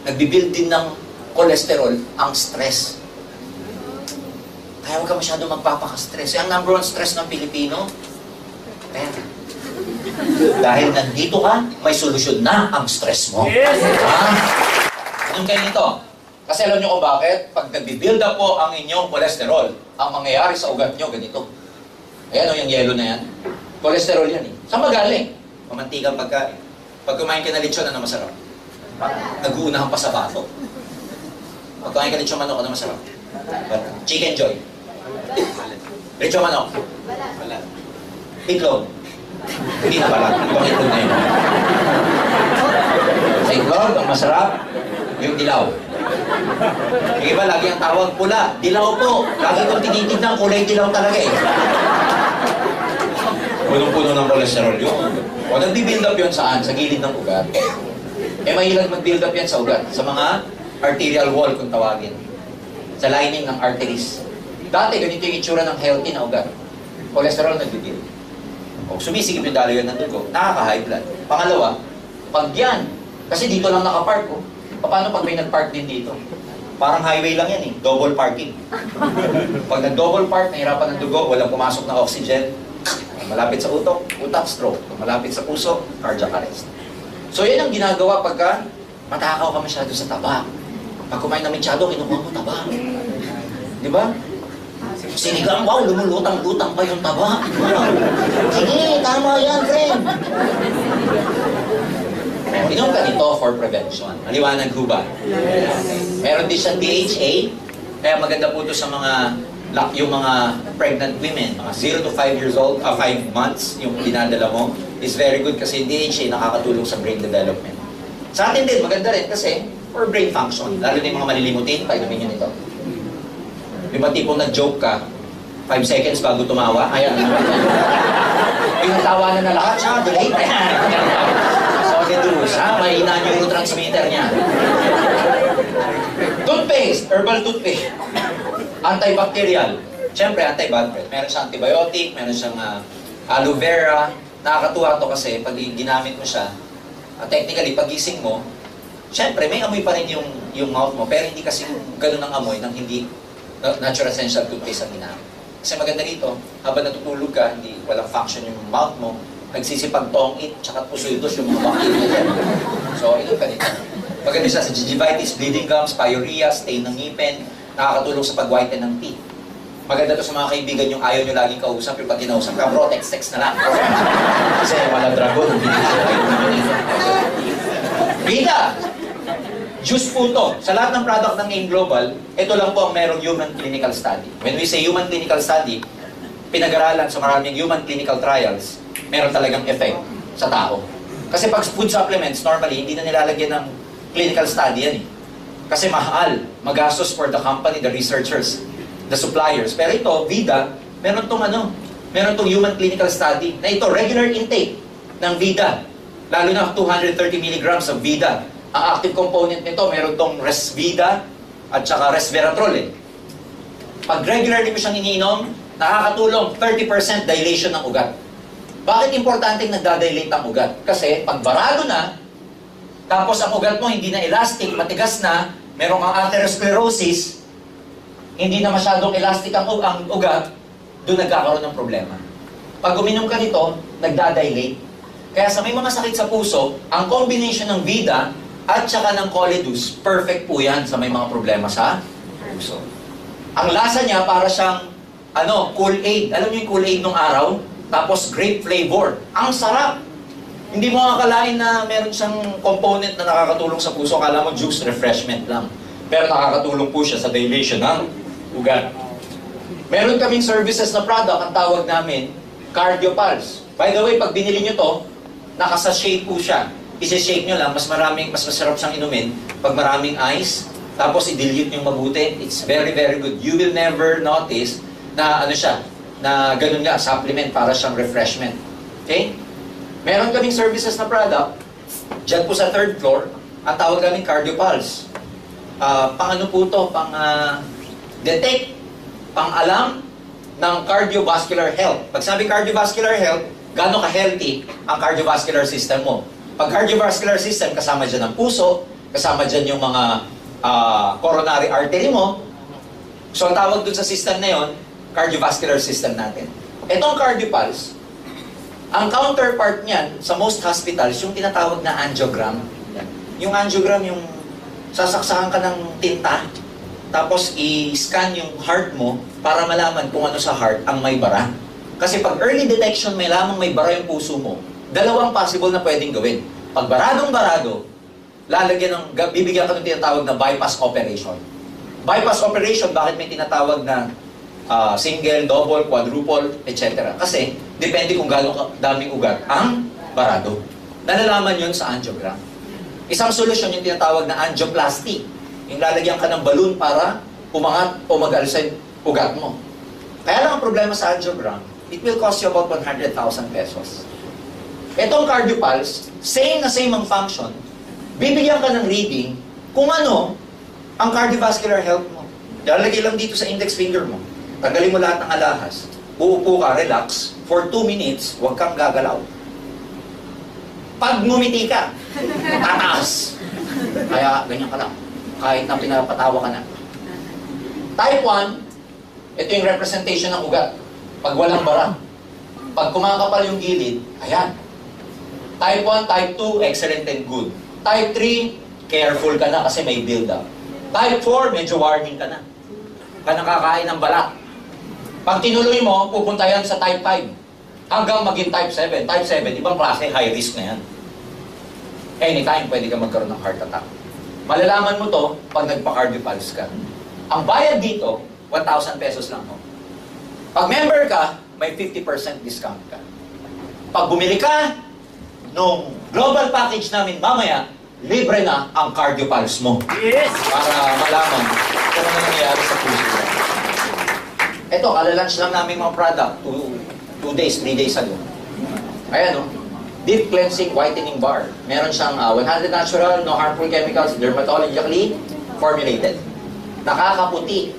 nagbibuild din ng cholesterol ang stress. Kaya huwag ka masyado magpapaka-stress. Ang number one stress ng Pilipino, pera. Dahil nandito ka, may solusyon na ang stress mo. Yes! Anong kayo nito? Kasi alam nyo kung bakit? Pag nag-build up po ang inyong cholesterol, ang mangyayari sa ugat nyo, ganito. Ayan o, yung yellow na yan. Cholesterol yan eh. Saan magaling? Mamantikang pagkain. Pag kumain ka na lechon, ano masarap? Nag-uunahan pa sa bato. Pag kumain ka lechon manok, ano masarap? Chicken joy. Lechon manok. Itlog. Hindi na pala. Ibang itlog na yun. Sa itlog, ang masarap, yung dilaw. Yung iba, lagi ang tawag pula. Dilaw po. Lagi kong tinitignan, kulay dilaw talaga eh. Punong-puno ng cholesterol yun. O nagbi-build up yun saan? Sa gilid ng ugat. Eh mahilag mag-build up yan sa ugat. Sa mga arterial wall kung tawagin. Sa lining ng arteries. Dati, ganito yung itsura ng healthy na ugat. Cholesterol nagbi-build. O sumisigip yung daloy ng dugo, nakaka-high blood. Pangalawa, pag yan, kasi dito lang nakapark ko. Paano pag may nag-park din dito? Parang highway lang yan eh, double parking. Pag nag-double park, nahirapan ng dugo, walang pumasok na oxygen, malapit sa utak, stroke. Malapit sa puso, cardiac arrest. So yan ang ginagawa pagka matakaw ka masyado sa taba. Pag kumain na masyado, kinukuha mo taba. Di ba? Sinigang, wow, lumulutang-lutang pa yung taba. Sige, tama yan, friend. Inom ka nito for prevention. Maliwanag ho ba? Yes. Meron din siyang DHA. Kaya maganda po ito sa yung mga pregnant women, mga 0 to 5 years old, 5 months, yung dinadala mo, is very good kasi DHA nakakatulong sa brain development. Sa atin din, maganda rin kasi for brain function. Lalo na yung mga malilimutin, painumin nyo nito. Yung mga tipong nag-joke ka, 5 seconds bago tumawa, ayan. Yung natawa na lahat, siya, delay. Solid ha? Mahina yung neurotransmitter niya. Toothpaste, herbal toothpaste. Antibacterial. Siyempre, antibad breath. Meron siyang antibiotic, meron siyang aloe vera. Nakakatuwa to kasi pag ginamit mo siya, technically, pagising mo, siyempre, may amoy pa rin yung mouth mo, pero hindi kasi ganun ang amoy ng hindi natural essential toothpaste ang ginamit. Kasi maganda rito, habang natutulog ka, hindi walang function yung mouth mo, nagsisipag-tongit, tsaka pusuldos yung mga bacteria dyan. So, ito ka nito. Maganda siya sa gingivitis, bleeding gums, pyorrhea, stain ng ngipin, nakakatulong sa pag-whiten ng teeth. Maganda to sa mga kaibigan yung ayaw nyo laging kausap, yung pag kinausap ka, bro, text na lang. Kasi wala dragon, hindi Vida! Juice po to. Sa lahat ng product ng AIM Global, ito lang po ang merong human clinical study. When we say human clinical study, pinag-aralan sa maraming human clinical trials, meron talagang effect sa tao. Kasi pag food supplements, normally, hindi na nilalagyan ng clinical study yan eh. Kasi mahal, magastos for the company, the researchers, the suppliers. Pero ito, Vida, meron tong human clinical study na ito, regular intake ng Vida. Lalo na 230 milligrams of Vida. Ang active component nito, meron tong Resvida at saka Resveratrol eh. Pag regularly mo siyang iniinom, nakakatulong 30% dilation ng ugat. Bakit importante nagdadilate ang ugat? Kasi pag barado na, tapos ang ugat mo hindi na elastic, matigas na, meron kang atherosclerosis, hindi na masyadong elastic ang ugat, doon nagkakaroon ng problema. Pag uminom ka nito, nagdadilate. Kaya sa may mga sakit sa puso, ang combination ng Vida at saka ng Colidus, perfect po yan sa may mga problema sa puso. Ang lasa niya para siyang Kool-Aid. Alam niyo yung Kool-Aid nung araw? Tapos grape flavor. Ang sarap! Hindi mo akalain na meron siyang component na nakakatulong sa puso. Akala mo juice, refreshment lang. Pero nakakatulong po siya sa dilation ng ugat. Meron kaming services na product, ang tawag namin, Cardio Pulse. By the way, pag binili nyo to, nakasashake po siya. Isi-shake nyo lang, mas masarap siyang inumin pag maraming ice, tapos i-dilute yung mabuti. It's very, very good. You will never notice na na ganun nga, supplement para siyang refreshment. Okay? Meron kaming services na product, dyan po sa 3rd floor, ang tawag namin Cardio Pulse. Pang-ano po to? Pang-detect, pang-alam ng cardiovascular health. Pag sabi cardiovascular health, gaano ka-healthy ang cardiovascular system mo? Pag cardiovascular system, kasama dyan ang puso, kasama dyan yung mga coronary artery mo. So, ang tawag dun sa system na yon, cardiovascular system natin. Itong Cardio Pulse, ang counterpart niyan sa most hospitals, yung tinatawag na angiogram. Yung angiogram, yung sasaksakan ka ng tinta, tapos i-scan yung heart mo para malaman kung ano sa heart ang may bara. Kasi pag early detection, may lamang may bara yung puso mo, dalawang possible na pwedeng gawin. Pag baradong-barado, bibigyan ka ng tinatawag na bypass operation. Bypass operation, bakit may tinatawag na single, double, quadruple, etc. Kasi, depende kung gaano daming ugat ang barado. Nalalaman yun sa angiogram. Isang solusyon yung tinatawag na angioplasty. Yung lalagyan ka ng balloon para umangat o mag-alsa ugat mo. Kaya lang ang problema sa angiogram, it will cost you about 100,000 pesos. Itong Cardio Pulse, same ang function, bibigyan ka ng reading kung ano ang cardiovascular health mo. Lalagay lang dito sa index finger mo. Tanggalin mo lahat ng alahas. Uupo ka, relax. For 2 minutes, huwag kang gagalaw. Pag ngumiti ka, tataas. Kaya ganyan ka lang. kahit na pinapatawa ka na. Type 1, ito yung representation ng ugat. Pag walang bara. Pag kumakapal yung gilid, ayan. Type 1, Type 2, excellent and good. Type 3, careful ka na kasi may build-up. Type 4, medyo warning ka na. Ka nakakain ng balat. Pag tinuloy mo, pupunta yan sa Type 5. Hanggang maging Type 7. Type 7, ibang klase, high risk na yan. Anytime, pwede ka magkaroon ng heart attack. Malalaman mo to pag nagpa-cardiopulse ka. Ang bayad dito, 1,000 pesos lang ho. Pag member ka, may 50% discount ka. Pag bumili ka, nung global package namin mamaya, libre na ang cardiopulse mo. Yes! Para malaman kung ano nangyayari sa puso mo. Ito, kalalunch lang namin mga product. 2 days, 3 days ago. Ayan o. Deep Cleansing Whitening Bar. Meron siyang 100 natural, no harmful chemicals, dermatologically formulated. Nakakaputi.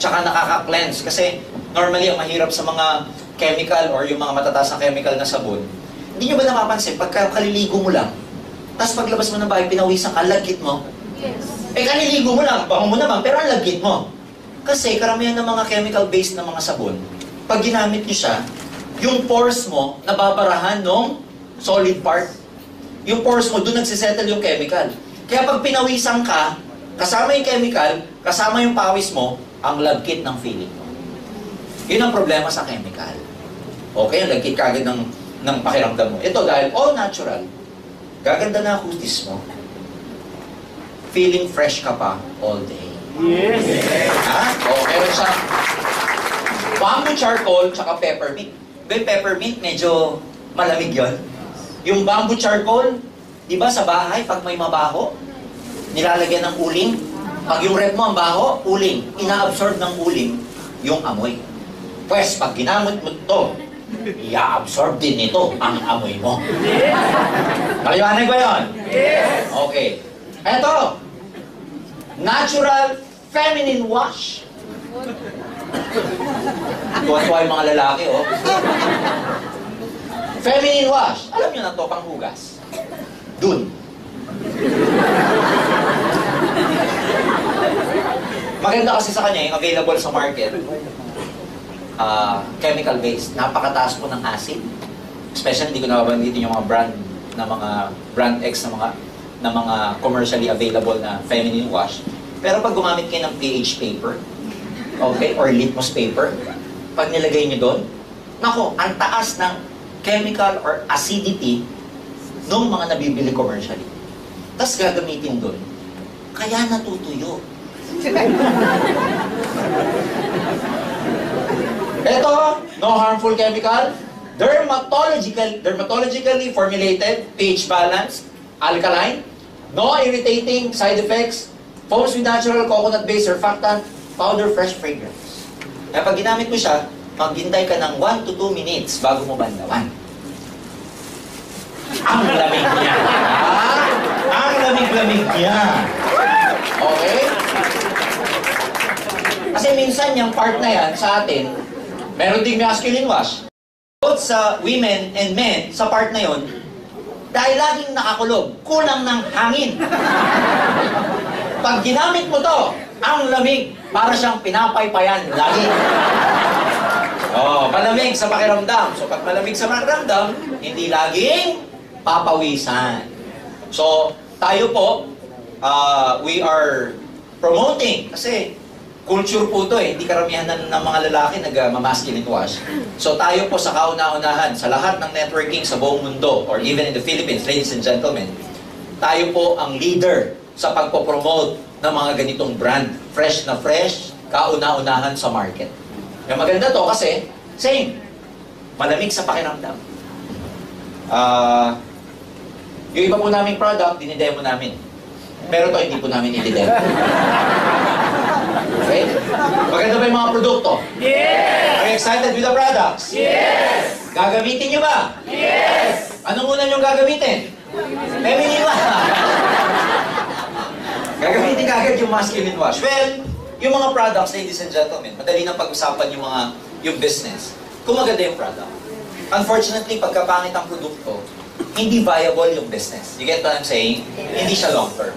Tsaka nakaka-cleanse. Kasi normally, ang mahirap sa mga chemical or yung mga matataas na chemical na sabon, hindi nyo ba napapansin, pagka kaliligo mo lang, tapos paglabas mo ng bahay, pinawisan ka, lagkit mo? Yes. Eh, kaliligo mo lang, bango mo naman, pero ang lagkit mo. Kasi karamihan ng mga chemical-based na mga sabon, pag ginamit nyo siya, yung pores mo, nababarahan ng solid part. Yung pores mo, doon nagsisettle yung chemical. Kaya pag pinawisan ka, kasama yung chemical, kasama yung pawis mo, ang lagkit ng feeling mo. Yun ang problema sa chemical. Okay, ang lagkit kagad ng pakiramdam mo. Ito dahil all natural, gaganda na kutis mo. Feeling fresh ka pa all day. Yes! Ha? O, meron siyang bamboo charcoal tsaka peppermint. Yung peppermint, medyo malamig yon. Yung bamboo charcoal, di ba sa bahay, pag may mabaho, nilalagyan ng uling. Pag yung rep mo ang baho, uling. Ina-absorb ng uling yung amoy. Pwes, pag ginamit mo ito, i-absorb din nito ang amoy mo. Maliwanag ba yun? Yes! Okay. Eto, natural feminine wash. Tuwa-tuwa yung mga lalaki, oh. Feminine wash. Alam nyo na to, panghugas. Dun. Maganda kasi sa kanya, yung available sa market. Chemical-based. Napakataas po ng acid. Especially, hindi ko nababanditin yung mga brand na mga brand X na mga commercially available na feminine wash. Pero pag gumamit kayo ng pH paper, okay, or litmus paper, pag nilagay nyo doon, nako, ang taas ng chemical or acidity ng mga nabibili commercially. Tapos gagamitin doon, kaya natutuyo. Ito, no harmful chemical, dermatologically formulated, pH balanced, alkaline, no irritating side effects, foams with natural coconut-based surfactant, powder fresh fragrance. Kaya pag ginamit mo siya, maghintay ka ng 1 to 2 minutes bago mo bandawan. Ang lamig niya. Ang lamig-lamig niya. Okay? Kasi minsan yung part na yan sa atin, meron ding masculine wash. Both sa women and men, sa part na yon, dahil laging nakakulog, kulang ng hangin. Pag ginamit mo to, ang lamig, para siyang pinapaypayan lagi. Oh, malamig sa pakiramdam. So pag malamig sa pakiramdam, hindi laging papawisan. So, tayo po, we are promoting, kasi culture po ito eh, hindi karamihan ng mga lalaki nag-masculine wash. So tayo po sa kauna-unahan, sa lahat ng networking sa buong mundo, or even in the Philippines, ladies and gentlemen, tayo po ang leader sa pagpopromote ng mga ganitong brand. Fresh na fresh, kauna-unahan sa market. Yung maganda to kasi, same, malamig sa pakiramdam. Yung iba po naming product, dinidemo namin. Pero to, hindi po namin i-demo. Okay? Maganda ba yung mga produkto? Yes! Are you excited with the products? Yes! Gagamitin nyo ba? Yes! Anong una nyo gagamitin? Feminine wash. Gagamitin ka agad yung masculine wash. Well, yung mga products, ladies and gentlemen, madali nang pag-usapan yung business. Kung maganda yung product. Unfortunately, pagkapangit ang produkto, hindi viable yung business. You get what I'm saying? Hindi siya long term.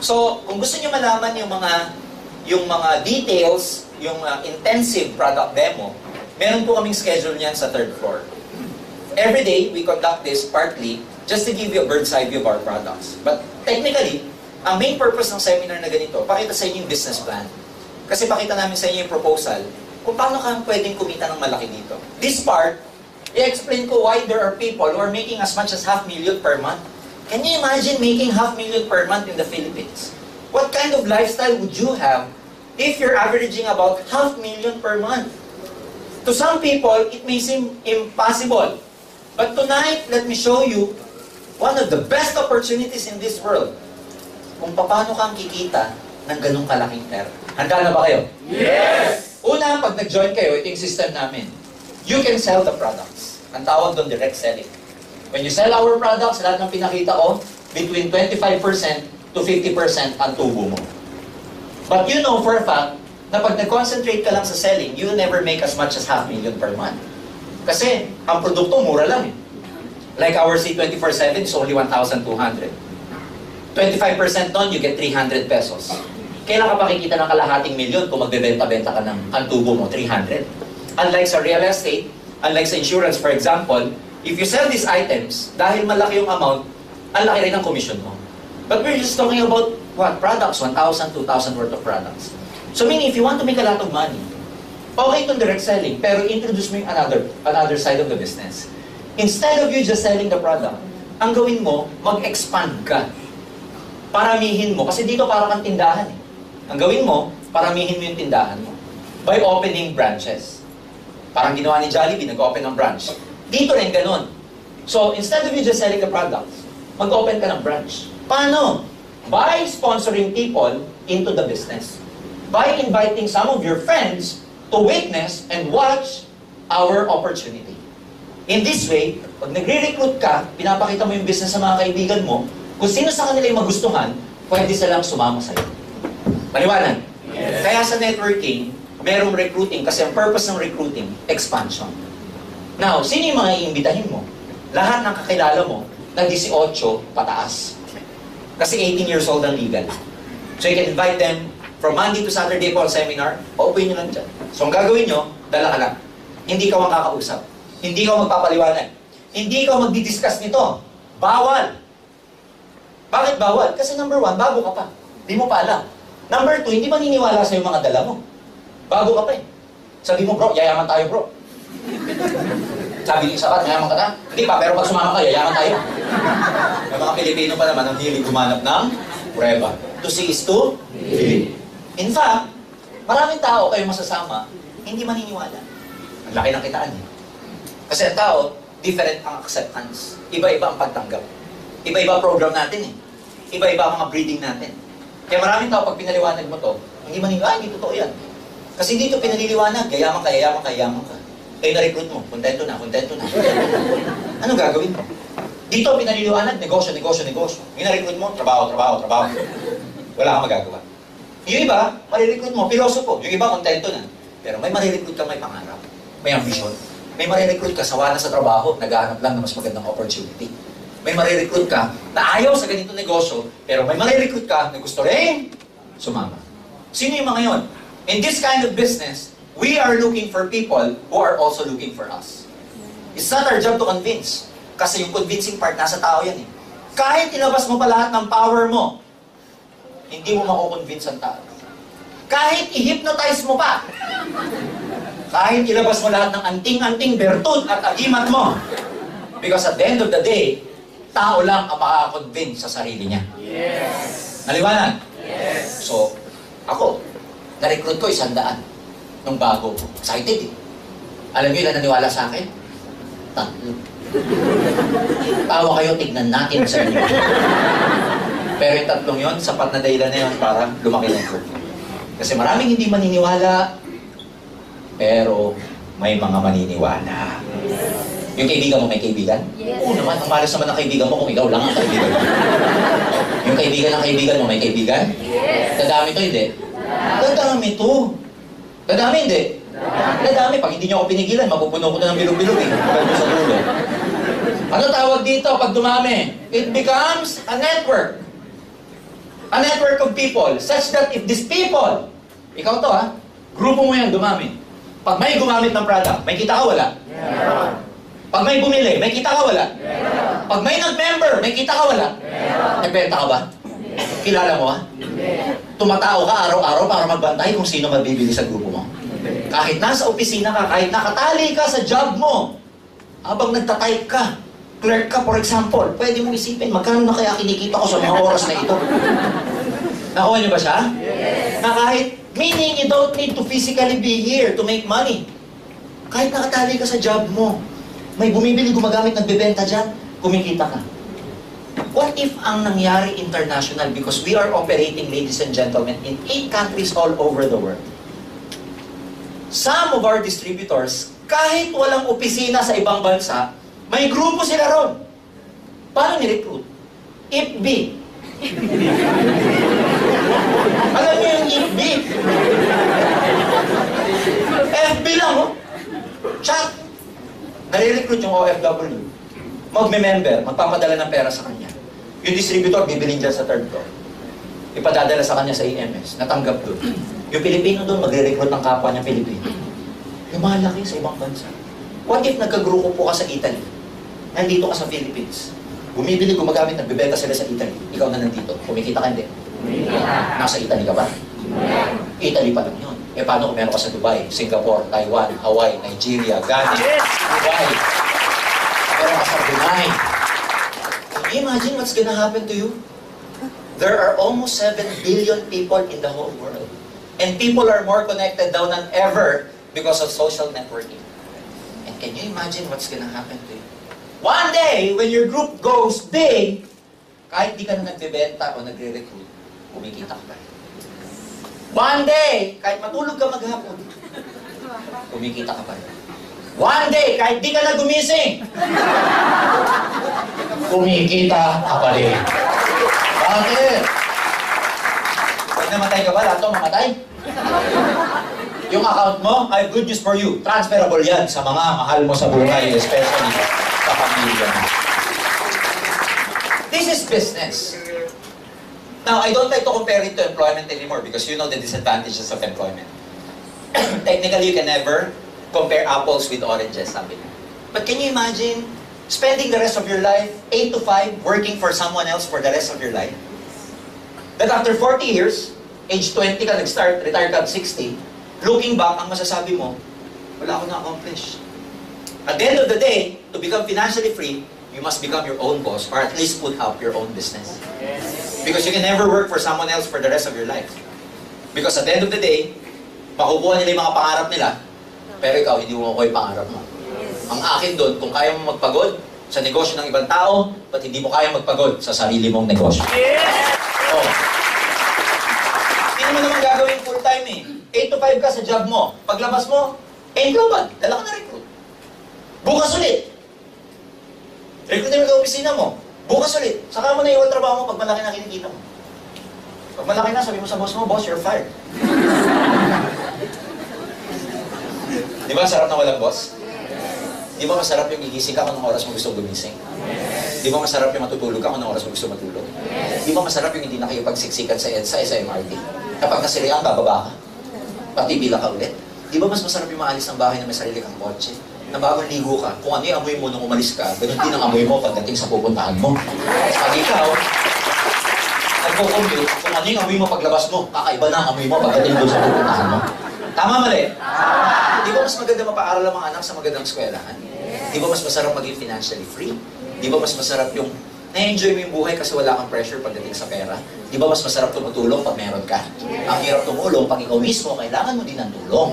So, kung gusto niyo malaman yung mga details, yung intensive product demo, meron po kaming schedule niyan sa third floor. Every day, we conduct this partly just to give you a bird's eye view of our products. But technically, ang main purpose ng seminar na ganito, pakita sa inyo yung business plan. Kasi pakita namin sa inyo yung proposal kung paano ka pwedeng kumita ng malaki dito. This part, i-explain ko why there are people who are making as much as $500,000 per month. Can you imagine making $500,000 per month in the Philippines? What kind of lifestyle would you have if you're averaging about $500,000 per month? To some people, it may seem impossible. But tonight, let me show you one of the best opportunities in this world kung paano kang kikita ng ganong kalaking pera. Handa na ba kayo? Yes! Una, pag nag-join kayo, ito yung system namin. You can sell the products. Ang tawag doon, direct selling. When you sell our products, lahat ng pinakita ko, between 25% to 50% ang tubo mo. But you know for a fact, na pag nag-concentrate ka lang sa selling, you'll never make as much as $500,000 per month. Kasi, ang produkto mura lang eh. Like our C24/7 is only 1,200. 25% nun, you get 300 pesos. Kailan ka pakikita ng kalahating milyon kung magbebenta-benta ka ng ang tubo mo, 300? Unlike sa real estate, unlike sa insurance, for example, if you sell these items, dahil malaki yung amount, ang laki rin ang commission mo. But we're just talking about, what? Products, 1,000, 2,000 worth of products. So meaning, if you want to make a lot of money, okay itong direct selling, pero introduce mo yung another side of the business. Instead of you just selling the product, ang gawin mo, mag-expand ka. Paramihin mo. Kasi dito parang kang tindahan eh. Ang gawin mo, paramihin mo yung tindahan mo. By opening branches. Parang ginawa ni Jollibee, nag-open ng branch. Dito rin ganun. So, instead of you just selling the products, mag-open ka ng branch. Paano? By sponsoring people into the business. By inviting some of your friends to witness and watch our opportunity. In this way, pag nagre-recruit ka, pinapakita mo yung business sa mga kaibigan mo, kung sino sa kanila yung magustuhan, pwede silang sumama sa'yo. Paliwanag? Yes. Kaya sa networking, merong recruiting kasi ang purpose ng recruiting, expansion. Now, sino yung mga iimbitahin mo? Lahat ng kakilala mo na 18 pataas. Kasi 18 years old ang legal. So you can invite them from Monday to Saturday po ang seminar, paupuin nyo lang dyan. So ang gagawin nyo, dala ka lang. Hindi ka makakausap. Hindi ka magpapaliwanag. Hindi ka magdi-discuss nito. Bawal. Bakit bawal? Kasi number 1, bago ka pa. Hindi mo pa alam. Number 2, hindi maniniwala sa yung mga dala mo. Bago ka pa eh. Sabi mo, bro, yayaman tayo, bro. Sabi ni isa ka, yayaman ka na? Hindi pa, pero pag sumama ka, yayaman tayo. May mga Pilipino pa naman ang hilig gumanap ng prueba. To see is to believe. In fact, maraming tao kayo masasama, hindi maniniwala. Ang laki ng kitaan eh. Kasi ang tao, different ang acceptance. Iba-iba ang pagtanggap. Iba-iba program natin eh. Iba-iba ang mga breeding natin. Kaya maraming tao, pag pinaliwanag mo to, hindi maniniwala, hindi totoo yan. Kasi dito pinaliliwanag, yayaman ka, yayaman ka, yayaman ka. Kayo na-recruit mo, kontento na, kontento na, kontento na. Ano gagawin mo? Dito pinaliliwanag, negosyo, negosyo, negosyo. Yung na-recruit mo, trabaho, trabaho, trabaho. Wala kang magagawa. Yung iba, marirecruit mo, pilosopo. Yung iba, kontento na. Pero may marirecruit ka, may pangarap. May ambition. May marirecruit ka, sawa na sa trabaho, naghahanap lang ng mas magandang opportunity. May marirecruit ka na ayaw sa ganitong negosyo, pero may marirecruit ka na gusto rin sumama. Sino yung mga yon? In this kind of business, we are looking for people who are also looking for us. It's not our job to convince. Kasi yung convincing part, nasa tao yan eh. Kahit ilabas mo pa lahat ng power mo, hindi mo makukonvince ang tao. Kahit i-hypnotize mo pa, kahit ilabas mo lahat ng anting-anting bertud at agimat mo, because at the end of the day, tao lang ang makaka-convince sa sarili niya. Yes. Naliwanag? Yes. So, ako, na-recruit ko 100 nung bago. Excited eh. Alam niyo ilan naniwala sa akin? 3. Tawa kayo, tignan natin sa inyo. Pero yung 3 yun, sapat na dahilan na yun para lumaki ng curve. Kasi maraming hindi maniniwala, pero may mga maniniwala. Yung kaibigan mo may kaibigan? Yes. Oo naman, ang malas naman ng kaibigan mo kung ikaw lang ang kaibigan mo. Yung kaibigan ng kaibigan mo may kaibigan? Yes. Dadami to, hindi? Dadami to. Dadami, hindi? Dadami. Pag hindi niyo ako pinigilan, mapupuno ko na ng bilog-bilog eh. Pagod sa dulo. Ano tawag dito pag dumami? It becomes a network. A network of people such that if these people, ikaw to ha, grupo mo yan, dumami. Pag may gumamit ng product, may kita ka wala? Meron. Pag may bumili, may kita ka wala? Meron. Pag may nag-member, may kita ka wala? Meron. Nagbenta ka ba? Kilala mo ha? Tumatao ka araw-araw para magbantay kung sino mabibili sa grupo mo. Kahit nasa opisina ka, kahit nakatali ka sa job mo, habang nagtatype ka, clerk ka for example, pwede mong isipin, magkano na kaya kinikita ko sa mga oras na ito? Nakuha niyo ba siya? Yes. Na kahit, meaning you don't need to physically be here to make money. Kahit nakatali ka sa job mo, may bumibili, gumagamit, nagbebenta dyan, kumikita ka. What if ang nangyari international, because we are operating, ladies and gentlemen, in 8 countries all over the world. Some of our distributors, kahit walang opisina sa ibang bansa, may grupo sila ron. Paano ni-recruit? IFB. Alam niyo yung IFB? FB lang, oh. Chat. Nare-recruit yung OFW. Magme-member, magpapadala ng pera sa kanya. Yung distributor, bibiling dyan sa third floor. Ipadadala sa kanya sa EMS, natanggap doon. Yung Pilipino doon, magre-recruit ng kapwa niya Pilipino. Lumalaki sa ibang bansa. What if nagkagrupo po ka sa Italy? Nandito ka sa Philippines. Bumibili, gumagamit, nagbebenta sila sa Italy. Ikaw na nandito. Kumikita ka hindi? Nasa Italy ka ba? Italy pa lang yun. Eh paano kung meron ka sa Dubai, Singapore, Taiwan, Hawaii, Nigeria, Ghana, Dubai. Meron ka sa Brunei. Can you imagine what's gonna happen to you? There are almost 7 billion people in the whole world. And people are more connected now than ever because of social networking. And can you imagine what's gonna happen to you? One day, when your group goes big, kahit di ka na nagbebenta o nagre-recruit, kumikita ka pa rin. One day, kahit matulog ka maghapon, kumikita ka pa rin. One day, kahit di ka na gumising, kumikita ka pa rin. Bakit? Pag namatay ka ba, lahat ito mamatay? Yung account mo, I have good news for you. Transferable yan sa mga mahal mo sa buhay, especially sa pamilya mo. This is business. Now, I don't like to compare it to employment anymore because you know the disadvantages of employment. Technically, you can never compare apples with oranges, sabi niya. But can you imagine spending the rest of your life, 8 to 5, working for someone else for the rest of your life? That after 40 years, age 20 ka nag-start, retire ka at 60, looking back, ang masasabi mo, wala ako na-accomplish. At the end of the day, to become financially free, you must become your own boss or at least put up your own business. Because you can never work for someone else for the rest of your life. Because at the end of the day, makukuha nila yung mga pangarap nila, pero ikaw, hindi mo makuha yung pangarap mo. Ang akin doon, kung kaya mo magpagod sa negosyo ng ibang tao, ba't hindi mo kaya magpagod sa sarili mong negosyo? Oh. Hindi mo naman gagawin full time eh. 8 to 5 ka sa job mo. Paglabas mo, global. Dala ka na recruit. Bukas ulit. Recruit mo sa opisina mo. Bukas ulit. Saka mo na iwan trabaho mo pag malaki na kinikita mo. Pag malaki na, sabi mo sa boss mo, boss, you're fired. Di ba sarap na walang boss? Di ba masarap yung gigising ka kung anong oras mo gusto gumising? Di ba masarap yung matutulog ka kung anong oras mo gusto matulog? Di ba masarap yung hindi na kayo pagsiksikan sa EDSA, sa MRT? Kapag nasiriyan, bababa ka. Patibila ka ulit. Di ba mas masarap yung maalis ng bahay na may sarili kang kotse? Na bagong ligo ka, kung ano yung amoy mo nung umalis ka, ganun din ang amoy mo pagdating sa pupuntahan mo. Pag ikaw, nagpo-commute, kung ano yung amoy mo paglabas mo, kakaiba na ang amoy mo pagdating doon sa pupuntahan mo. Tama mali? Di ba mas maganda mapaaral ang mga anak sa magandang eskwelahan? Di ba mas masarap maging financially free? Di ba mas masarap yung na-enjoy mo yung buhay kasi wala kang pressure pagdating sa pera? Di ba mas masarap tumutulong pag meron ka? Ang hirap tumulong pag ikaw mismo, kailangan mo din ng tulong.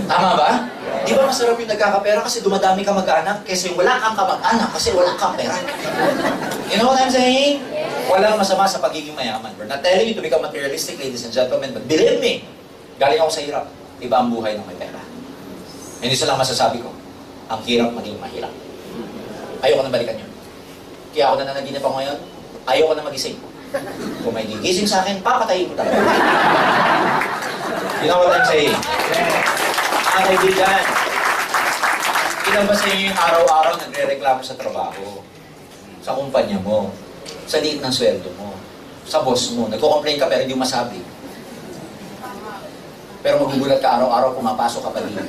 Tama ba? Di ba masarap yung nagkakapera kasi dumadami ka mag-anak kaysa yung wala kang kamag-anak kasi wala kang pera? You know what I'm saying? Walang masama sa pagiging mayaman. We're not telling you to become materialistic, ladies and gentlemen, but believe me, galing ako sa hirap. Iba ang buhay ng may pera. Hindi isa lang masasabi ko, ang hirap maging mahirap. Ayoko na balikan yun. Kaya ako na nanaginip ako ngayon, ayoko na magising. Kung may gigising sa akin, papatayin ko talaga. You know what I'm saying? Mga kaibigan, ilan ba sa inyo yung araw-araw nagre-reklamo sa trabaho, sa kumpanya mo, sa liit ng sweldo mo? sa boss mo. Nagko-complain ka pero hindi mo masabi. Pero magugulat ka araw-araw pumapasok ka pa dito.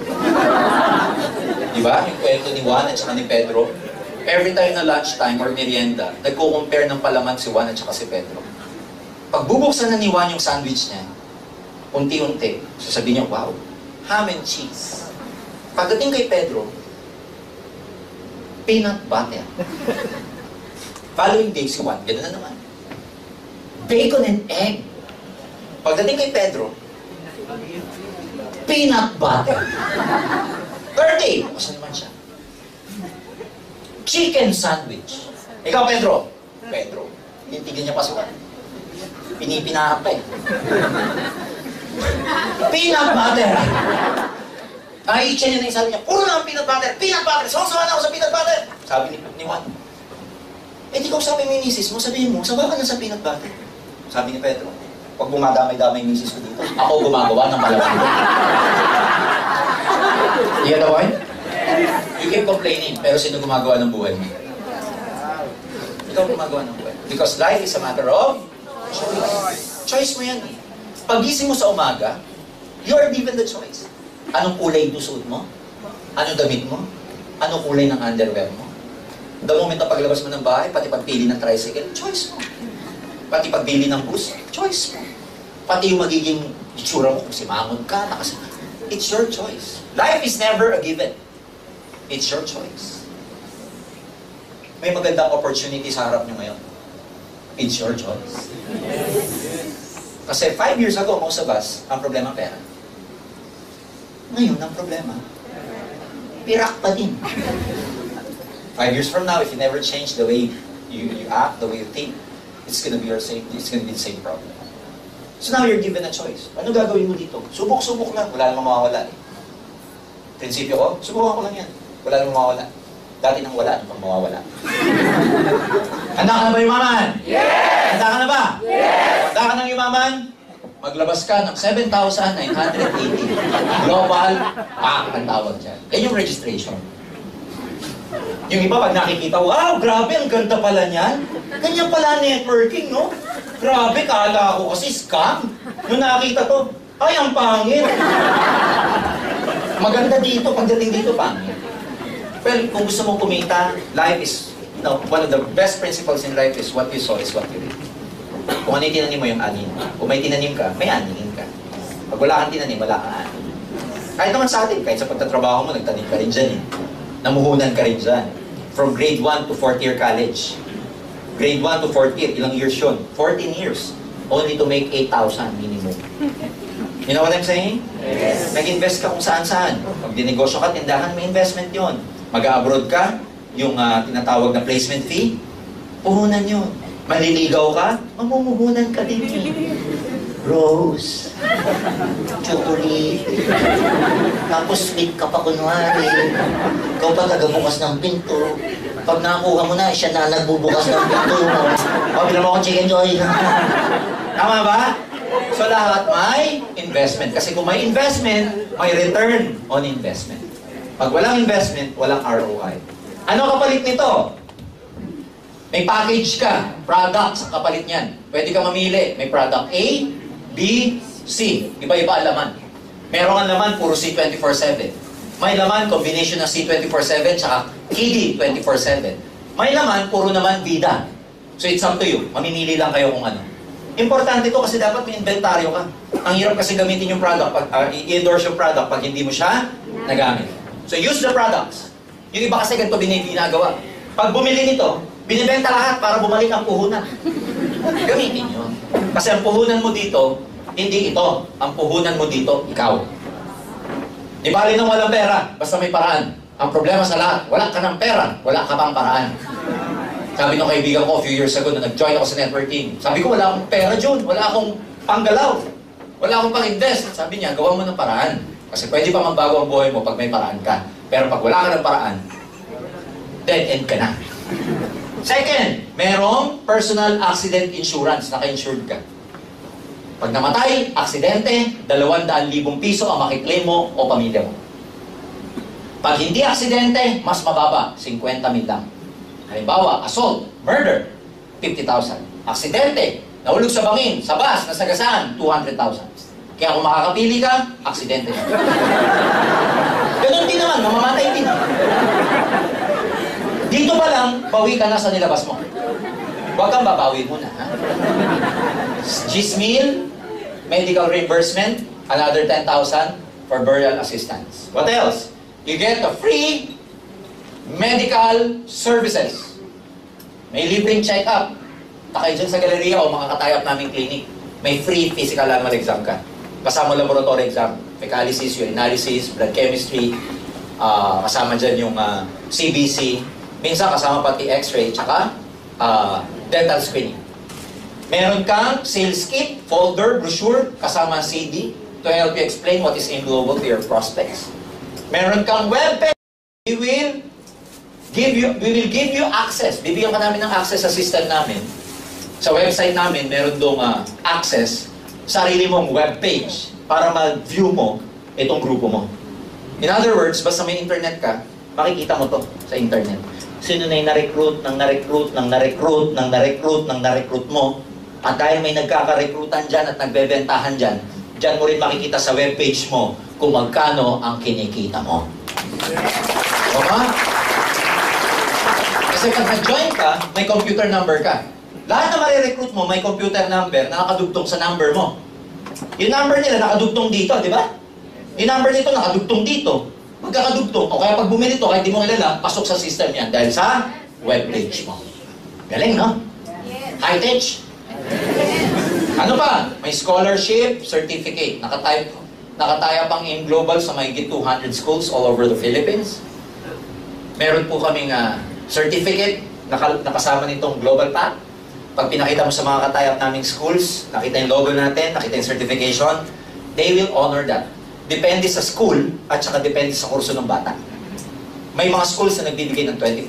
Di ba? Yung kwento ni Juan at saka ni Pedro. Every time na lunchtime or merienda, nagko-compare ng palaman si Juan at saka si Pedro. Pag bubuksan na ni Juan yung sandwich niya, unti-unti, sasabihin niya, wow, ham and cheese. Pagdating kay Pedro, peanut butter. Following day si Juan, gano'n na naman. Bacon and egg. Pagdating kay Pedro, peanut butter. Third day, bukas naman siya. Chicken sandwich. Ikaw, Pedro. Pedro. Tinitigan niya pasukan. Pinipinahan pa eh. Peanut butter. Ay, siya niya na sabi niya, puro lang peanut butter. Peanut butter. Sawa-sawa na ako sa peanut butter. Sabi ni Juan. Eh, di ko sabi mo yung misis mo, sabihin mo, sawa ka na sa peanut butter. Sabi ni Pedro, pag bumadamay-damay yung misis ko dito, ako gumagawa ng palaman. You get the point? You keep complaining, pero sino gumagawa ng buhay mo? Ikaw gumagawa ng buhay. Because life is a matter of choice. Choice mo yan eh. Pag-gising mo sa umaga, you are given the choice. Anong kulay yung suot mo? Anong damit mo? Anong kulay ng underwear mo? The moment na paglabas mo ng bahay, pati pagpili ng tricycle, choice mo. Pati pagbili ng bus, choice mo. Pati yung magiging itsura mo kung simangon ka, it's your choice. Life is never a given. It's your choice. May magandang opportunity sa harap nyo ngayon. It's your choice. Kasi 5 years ago, most of us, ang problema pera. Ngayon, ang problema, pirak pa din. 5 years from now, if you never change the way you act, the way you think, it's gonna be the same problem. So now you're given a choice. Ano gagawin mo dito? Subok-subok lang. Wala namang mawawala eh. Prinsipyo ko, subukan ko lang yan. Wala namang mawawala. Dati nang wala, ano pang mawawala? Handa ka na ba yumaman? Yes! Handa ka na ba? Yes! Handa ka nang yumaman? Maglabas ka ng 7,980. Global Pack ang tawag dyan. Yan yung registration. Yung iba pag nakikita, wow, grabe, ang ganda pala niyan. Ganyan pala networking, no? Grabe, kala ko kasi scam. Nung nakita to, ay, ang pangit. Maganda dito, pagdating dito, pangit. Well, kung gusto mong kumita, life is, one of the best principles in life is what you sow is what you reap. Kung ano yung tinanim mo, yung anin. Kung may tinanim ka, may aninin ka. Pag wala kang tinanim, wala kang anin. Kahit naman sa atin, kahit sa pagtatrabaho mo, nagtanim ka rin dyan eh. Namuhunan ka rin dyan. From grade 1 to 4th year college. Grade 1 to 4th year, ilang years yun? 14 years. Only to make 8,000 minimum. You know what I'm saying? Yes. Nag-invest ka kung saan-saan. Pag dinegosyo ka, tindahan, may investment yon. Mag-abroad ka, yung tinatawag na placement fee, puhunan yun. Maliligaw ka, mamumuhunan ka din yun. Rose, chocolate, tapos sweet ka pa kunwari. Ikaw pa gagabukas ng pinto. Pag nakuha mo na, siya na nagbubukas ng pinto. O, bilang mo akong chicken joy. Tama ba? So lahat may investment. Kasi kung may investment, may return on investment. Pag walang investment, walang ROI. Ano kapalit nito? May package ka, products ang kapalit niyan. Pwede ka mamili. May product A, B, C. Iba-iba ang laman. Meron ang laman, puro C 24/7. May laman, combination ng C 24/7 tsaka KD 24/7. May laman, puro naman bida. So it's up to you. Mamimili lang kayo kung ano. Importante ito kasi dapat may inventaryo ka. Ang hirap kasi gamitin yung product, i-endorse yung product pag hindi mo siya nagamit. So use the products. Yung iba kasi ganito ginagawa. Pag bumili nito, binibenta lahat para bumalik ang puhunan. Gamitin yun. Kasi ang puhunan mo dito, hindi ito. Ang puhunan mo dito, ikaw. Di bali nang walang pera, basta may paraan. Ang problema sa lahat, wala ka ng pera, wala ka pang paraan. Sabi ng kaibigan ko a few years ago na nag-join ako sa networking. Sabi ko, wala akong pera, Jun. Wala akong panggalaw. Wala akong pang-invest. Sabi niya, gawa mo ng paraan. Kasi pwede pa magbago ang buhay mo pag may paraan ka. Pero pag wala ka ng paraan, dead end ka na. Second, merong personal accident insurance. Naka-insured ka. Pag namatay, aksidente, 200,000 piso ang makiklaim mo o pamilya mo. Pag hindi aksidente, mas mababa, 50,000 lang. Halimbawa, assault, murder, 50,000. Aksidente, Nahulog sa bangin, sa bus, nasagasaan, 200,000. Kaya kung makakapili ka, aksidente ka. Ganun din naman, mamamatay din. Dito pa lang, bawi ka na sa nilabas mo. Huwag kang babawi muna, ha? Gismil, medical reimbursement, another 10,000 for burial assistance. What else? You get a free medical services. May libreng check-up. Takay dyan sa galeriya o mga katayap naming clinic. May free physical annual exam ka. Kasama laboratory exam, fecalysis, urinalysis, blood chemistry, kasama dyan yung CBC, minsan kasama pati x-ray, tsaka dental screening. Meron kang sales kit, folder, brochure, kasama CD to help you explain what is in global to your prospects. Meron kang webpage. We will give you access. Bibigyan ka namin ng access sa system namin. Sa website namin, meron doong access sarili mong webpage para mag-view mo itong grupo mo. In other words, basta may internet ka, makikita mo to sa internet. Sino na yung na-recruit, na-recruit mo, at dahil may nagkaka-recruitan dyan at nagbebentahan dyan, dyan mo rin makikita sa webpage mo kung magkano ang kinikita mo. Diba? Kasi pag nag-join ka, may computer number ka. Lahat na marirecruit mo, may computer number na nakadugtong sa number mo. Yung number nila nakadugtong dito, di ba? Yung number nito nakadugtong dito. Magkakadugtong. O kaya pag bumili ito, kahit di mo kilala, pasok sa system yan dahil sa webpage mo. Galing, no? High-tech. Ano pa? May scholarship, certificate. Nakataya pang in global sa mahigit 200 schools all over the Philippines. Meron po kaming certificate nakasama nitong Global Path. Pag pinakita mo sa mga katayap naming schools, nakita yung logo natin, nakita yung certification, they will honor that. Depende sa school at saka depende sa kurso ng bata. May mga schools na nagbibigay ng 20%,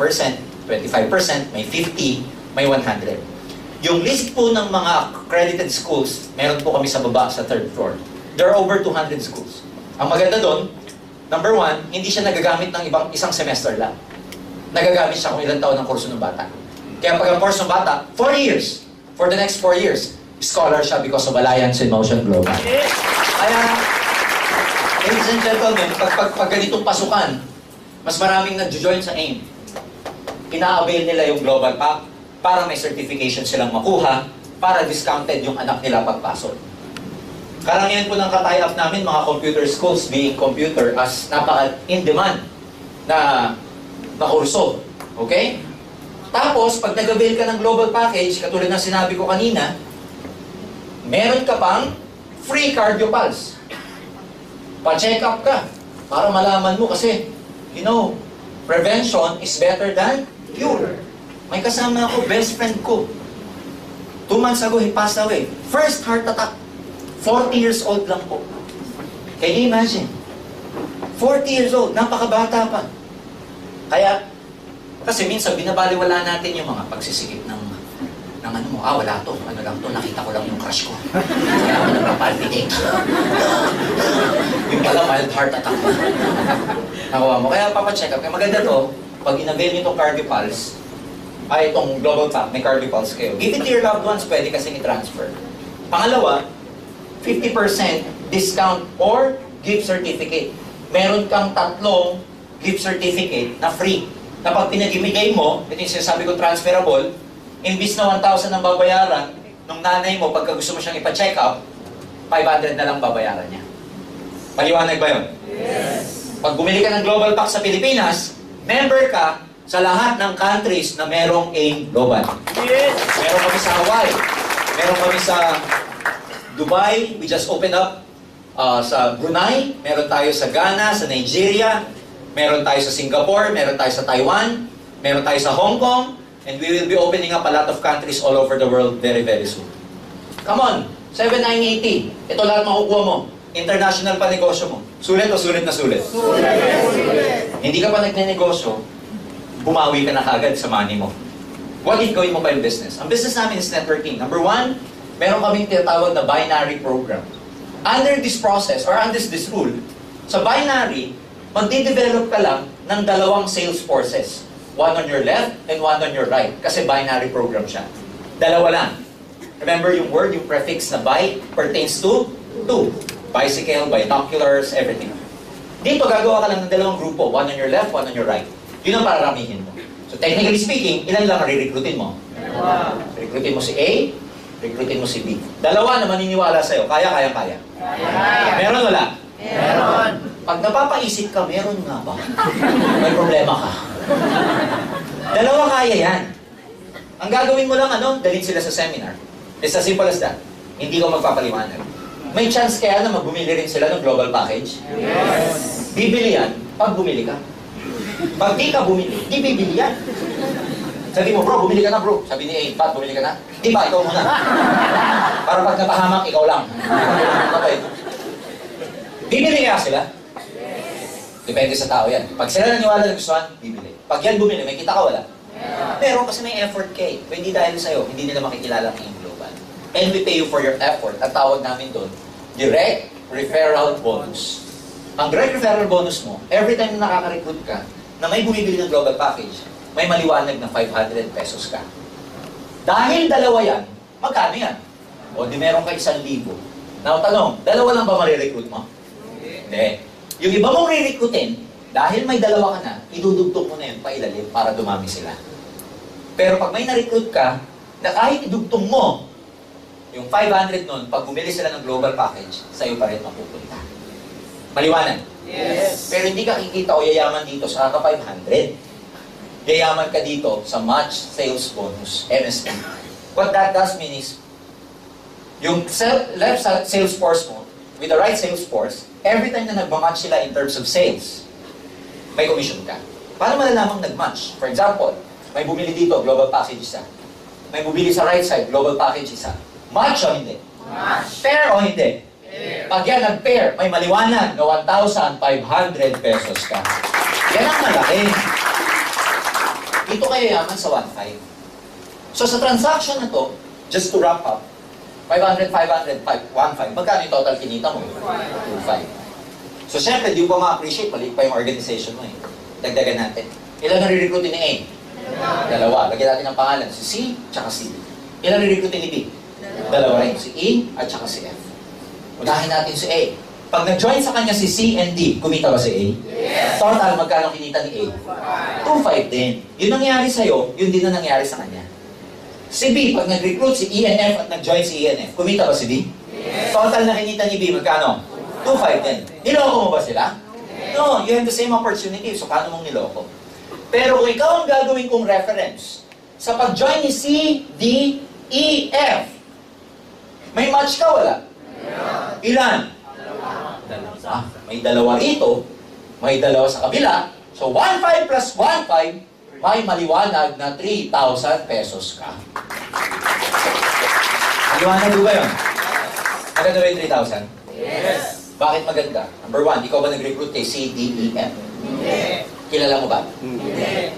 25%, may 50%, may 100%. Yung list po ng mga accredited schools, meron po kami sa baba, sa third floor. There are over 200 schools. Ang maganda doon, number one, hindi siya nagagamit ng isang semester lang. Nagagamit siya kung ilang taon ng kurso ng bata. Kaya pag ang course ng bata, 4 years. For the next 4 years, scholar siya because of Alliance in Motion Global. Kaya, ladies and gentlemen, pag ganitong pasukan, mas maraming nag-join sa AIM. Ina-avail nila yung Global Pack para may certification silang makuha, para discounted yung anak nila pagpasok. Karamihan po ng katay-up namin, mga computer schools, being computer as napaka-in-demand na kurso. Okay? Tapos, pag nag-avail ka ng global package, katulad ng sinabi ko kanina, meron ka pang free cardio pulse. Pa-check up ka para malaman mo kasi, you know, prevention is better than cure. May kasama ako, best friend ko. 2 months ago, he passed away. First heart attack. 40 years old lang po. Can you imagine? 40 years old, napakabata pa. Kaya, kasi minsan binabaliwala natin yung mga pagsisikip ng ano mo, wala to, ano lang to, nakita ko lang yung crush ko. Kaya ako nagpapalpitate. Yung pala mild heart attack. Nakuha mo. Kaya papacheck up. Kaya maganda to, pag in-avail nyo itong cardio pulse, itong global pack, may cardio pulse kayo. Give it to your loved ones, pwede kasing i-transfer. Pangalawa, 50% discount or gift certificate. Meron kang 3 gift certificate na free. Na pag pinag-imigay mo, ito yung sinasabi ko transferable, imbis na 1,000 ang babayaran, nung nanay mo, pagka gusto mo siyang ipa-check up, 500 na lang babayaran niya. Paliwanag ba yun? Yes. Pag bumili ka ng Global Pack sa Pilipinas, member ka sa lahat ng countries na merong AIM Global. Yes. Meron kami sa Hawaii, meron kami sa Dubai, we just opened up sa Brunei, meron tayo sa Ghana, sa Nigeria, meron tayo sa Singapore, meron tayo sa Taiwan, meron tayo sa Hong Kong, and we will be opening up a lot of countries all over the world very, very soon. Come on, 7980. Ito lahat makukuha mo. International pa negosyo mo. Sulit o sulit na sulit? Sulit. Hindi ka pa nagne-negosyo, bumawi ka na kagad sa money mo. What if gawin mo pa yung business? Ang business namin is networking. Number 1, meron kaming tinatawag na binary program. Under this process, or under this rule, sa binary, magde-develop ka lang ng 2 sales forces. One on your left and one on your right. Kasi binary program siya. 2 lang. Remember yung word, yung prefix na bi, pertains to two. Bicycle, binoculars, everything. Dito, gagawa ka lang ng dalawang grupo. One on your left, one on your right. Yun ang pararamihin mo. So technically speaking, ilan lang ang re-recruitin mo? Recruitin mo si A, recruitin mo si B. Dalawa na maniniwala sa'yo. Kaya. Meron wala? Meron. Pag napapaisip ka, meron nga ba? May problema ka. Dalawa kaya yan. Ang gagawin mo lang, dalhin sila sa seminar. It's as simple as that. Hindi ko magpapaliwanag. May chance kaya na magbumili rin sila ng global package? Yes. Bibili yan pag bumili ka. Pag di ka bumili, di bibili yan. Sabi mo, bro, bumili ka na, bro. Sabi ni A, Pat, bumili ka na? Di ba, ikaw muna. Para pag napahamak, ikaw lang. Okay. Bibili kaya sila? Depende sa tao yan. Pag sila naniwala na gustuhan, bibili. Pag yan bumili, may kita ka wala? Pero kasi may effort kay. Hindi dahil sa'yo, hindi nila makikilala ang iyong global. And we pay you for your effort. At tawag namin doon, direct referral bonus. Ang direct referral bonus mo, every time na nakaka-recruit ka, na may bumibili ng global package, may maliwanag na 500 pesos ka. Dahil dalawa yan, magkano yan? O di meron ka 1,000. Now, tanong, dalawa lang ba marirecruit mo? Hindi. Yung iba mong re-recruitin, dahil may dalawa ka na, idudugtong mo na yun pailalim para dumami sila. Pero pag may na-recruit ka, na kahit idugtong mo, yung 500 nun, pag bumili sila ng global package, sa'yo pa rin mapupunta. Maliwanag? Yes. Pero hindi ka kikita o yayaman dito sa kaka 500. Yayaman ka dito sa match sales bonus, MSB. What that does mean is, yung left sales force mo, with the right sales force, every time na nagmamatch sila in terms of sales, may commission ka. Paano malalamang nag-match? For example, may bumili dito, global package isa. May bumili sa right side, global package isa. Match o hindi? Match. Pair o hindi? Pair. Pag yan nag-pair, may maliwanag na 1,500 pesos ka. Yan ang malaki. Dito kayo yaman sa 1,500. So sa transaction na to, just to wrap up, 500, 500, 1,500. Magkano yung total kinita mo? 2,500. So syempre, di mo pa ma-appreciate, maliit pa yung organization mo eh. Dagdagan natin. Ilan na re-recruitin ni A? Dalawa. Lagyan natin ang pangalan, si C, tsaka si D. Ilan re-recruitin ni B? Dalawa rin, si E, at tsaka si F. Unahin natin si A. Pag nag-join sa kanya si C and D, kumita ba si A? Yes. Total, magkano kinita ni A? 2,500 din. Yun nangyari sa'yo, yun din na nangyari sa kanya. Si B, pag nag-recruit si E and F at nag-join si E and F, kumita ba si B? Yes. Total na kinita ni B, magkano? 2,500 din. Niloko mo ba sila? No, you have the same opportunity. So, paano mong niloko? Pero kung ikaw ang gagawin kong reference sa pag-join ni C, D, E, F, may match ka, wala? Ilan? Dalawa. May dalawa rito, may dalawa sa kabila. So, 1,500 plus 1,500, may maliwanag na 3,000 pesos ka. Maliwanag ba yun? Maganda ba yung 3,000? Yes. Bakit maganda? Number 1, ikaw ba nag-recruit kay C, D, E, F? Hindi. Kilala mo ba? Hindi.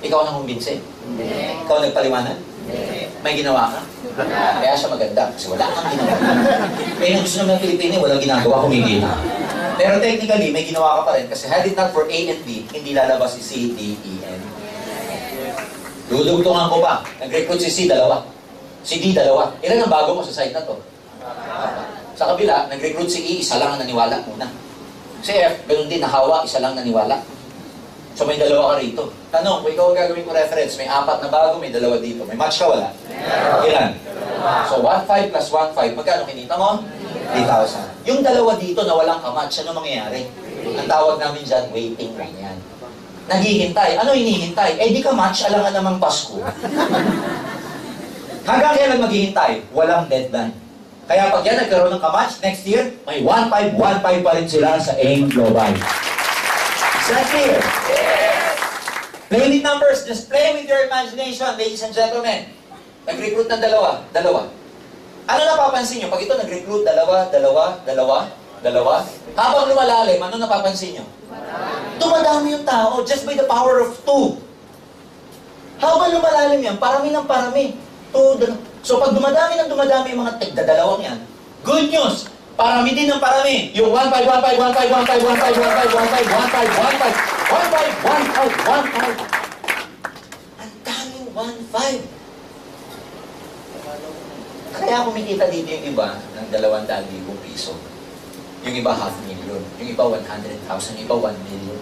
Ikaw ang kumbinse? Hindi. Ikaw nagpaliwanag? Hindi. May ginawa ka? Kaya siya maganda kasi wala kang ginawa. Kaya yung gusto naman ng Pilipino, walang ginagawa, kumikita. Pero technically, may ginawa ka pa rin kasi had it not for A and B, hindi lalabas si C, D, E, N. Dudugtungan ko pa. Nag-recruit si C, dalawa. Si D, dalawa. Ilan ang bago mo sa site na to? Sa kabila, nag-recruit si E, isa lang ang naniwala muna. Si F, ganun din, nahawa, isa lang naniwala. So may dalawa ka rito. Tanong, kung ikaw ang gagawin ko reference, may 4 na bago, may 2 dito. May match ka, wala? Ilan? So 1,500 plus 1,500, magkano kinita mo? 3,000. Yung 2 dito na walang kamatch, ano mangyayari? Ang tawag namin dyan, waiting lang yan. Naghihintay. Ano hinihintay? Eh di ka match, alangan namang Pasko. Hanggang kailan maghihintay? Walang deadline. Kaya pag yan nagkaroon ng kamatch, next year, may 1,500 pa rin sila sa AIM Global. Is that clear? Yes! Play with numbers. Just play with your imagination, ladies and gentlemen. Nag-recruit ng dalawa. Ano napapansin nyo? Pag ito nag-recruit, dalawa. Habang lumalalim, ano napapansin nyo? Dumadami yung tao just by the power of 2. Habang lumalalim yan, parami ng parami. So pag dumadami ng dumadami yung mga tigdadalawang yan, good news! Parami din ng parami. Yung 1,500. Ang daming 1,500. Kaya kumikita dito yung iba ng 200,000 piso. Yung iba 500,000. Yung iba 100,000. Yung iba 1 million.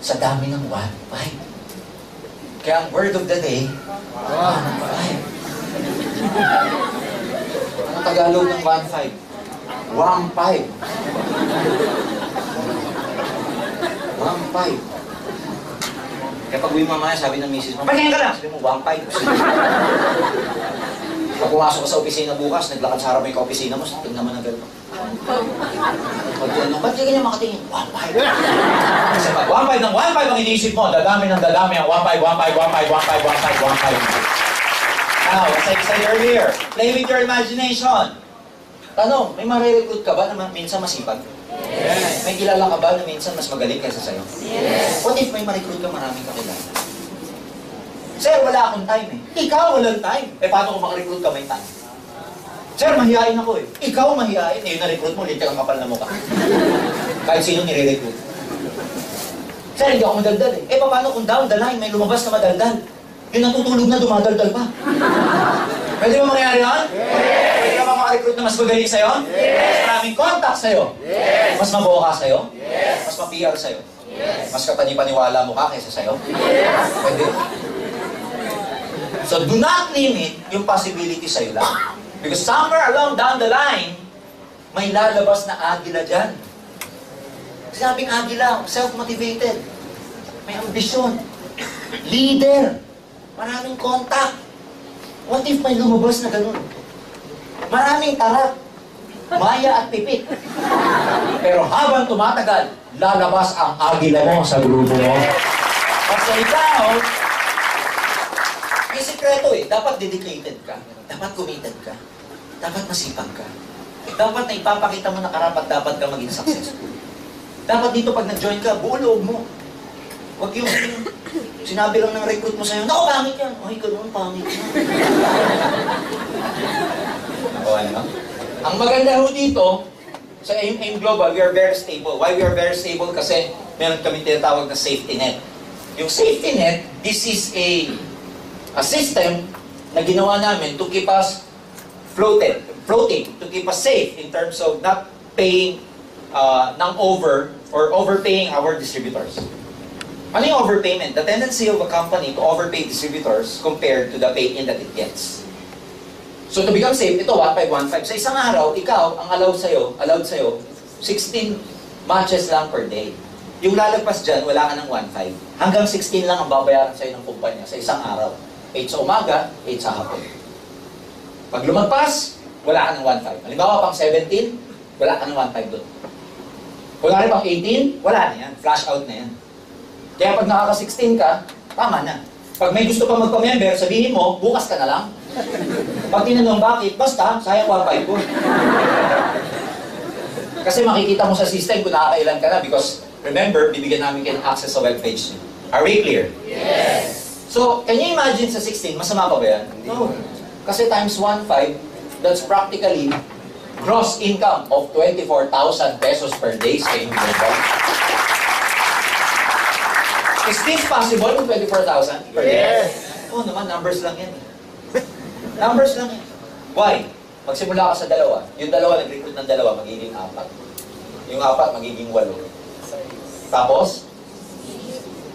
Sa dami ng 1.5. Kaya ang word of the day, 1.5. Ano Tagalog ng 1.5? 1.5. 1.5. Kaya pag uwi mamaya, sabi ng misis mo, patingin ka lang! Sabi mo, 1.5. Pag pumasok ka sa opisina bukas, naglakad sa harap mo yung ka-opisina mo, tingnan naman na gano'n. Pag gano'n, ba't di ka niya makatingin? 1.5. Kasi pag 1.5 ng 1.5 ang iniisip mo, dadami ng dadami ang 1.5, 1.5, 1.5, 1.5, 1.5, 1.5. Now, as I said earlier, play with your imagination. Tanong, may marirecruit ka ba na minsan masipag? Yes. May kilala ka ba na minsan mas magaling kaysa sa'yo? Yes. What if may ma-recruit ka maraming kakilala? Sir, wala akong time eh. Ikaw walang time. Eh, paano kung maka-recruit ka may time? Sir, mahihain ako eh. Ikaw mahihain. Eh, yung na-recruit mo, literal kapal na mukha. Kahit sino nire-recruit. Sir, hindi ako madaldal eh. Eh, paano kung down the line may lumabas na madaldal? Yung natutulog na dumadaldal pa. Pwede ba mangyari yun? Yes! Pwede ka ba maka-recruit na mas magaling sa'yo? Yes! Mas maraming contact sa'yo? Yes! Mas mabuo ka sa'yo? Yes! Mas ma-PR sa'yo? Yes! Mas kapani-paniwala mo ka kaysa sa'yo? Yes! Pwede. So do not limit yung possibility sa'yo lang. Because somewhere along down the line, may lalabas na agila dyan. Sinabing agila, self-motivated. May ambisyon. Leader. Maraming contact. What if may lumabas na ganun? Maraming tarap, maya at pipit. Pero habang tumatagal, lalabas ang agila mo sa grupo mo. Kasi ikaw, may sikreto eh. Dapat dedicated ka. Dapat committed ka. Dapat masipag ka. Dapat na ipapakita mo na karapat dapat ka maging successful. Dapat dito pag nag-join ka, buo loob mo. Huwag yung sinabi lang ng recruit mo sa'yo, naku, pangit yan. Ay, ganun, pangit yan. O, ano? Ang maganda ho dito, sa AIM Global, we are very stable. Why we are very stable? Kasi meron kami tinatawag na safety net. Yung safety net, this is a system na ginawa namin to keep us floating, to keep us safe in terms of not paying ng over or overpaying our distributors. Ano yung overpayment? The tendency of a company to overpay distributors compared to the pay-in that it gets. So to become safe, ito 1.515. Sa isang araw, ikaw, ang allowed sa'yo, 16 matches lang per day. Yung lalagpas dyan, wala ka ng 1.5. Hanggang 16 lang ang babayaran sa'yo ng kumpanya sa isang araw. 8 sa umaga, 8 sa hapon. Pag lumagpas, wala ka ng 1.5. Halimbawa, pang 17, wala ka ng 1.5 doon. Kung rin pang 18, wala na yan. Flash out na yan. Kaya pag nakaka-16 ka, tama na. Pag may gusto pa magpa-member, sabihin mo, bukas ka na lang. Pag tinanong bakit, basta, sayang 1.5 ko. Kasi makikita mo sa system kung nakakailan ka na because, remember, bibigyan namin kayo ng access sa webpage. Are we clear? Yes. So, can you imagine sa 16, masama pa ba yan? No. Kasi times 1.5, that's practically gross income of 24,000 pesos per day sa inyong global. Is this possible with 24,000 per day? Yes. Oo naman, numbers lang yan. Numbers lang yan. Why? Magsimula ka sa dalawa. Yung dalawa, nag-recruit ng dalawa, magiging 4. Yung 4, magiging 8. Tapos,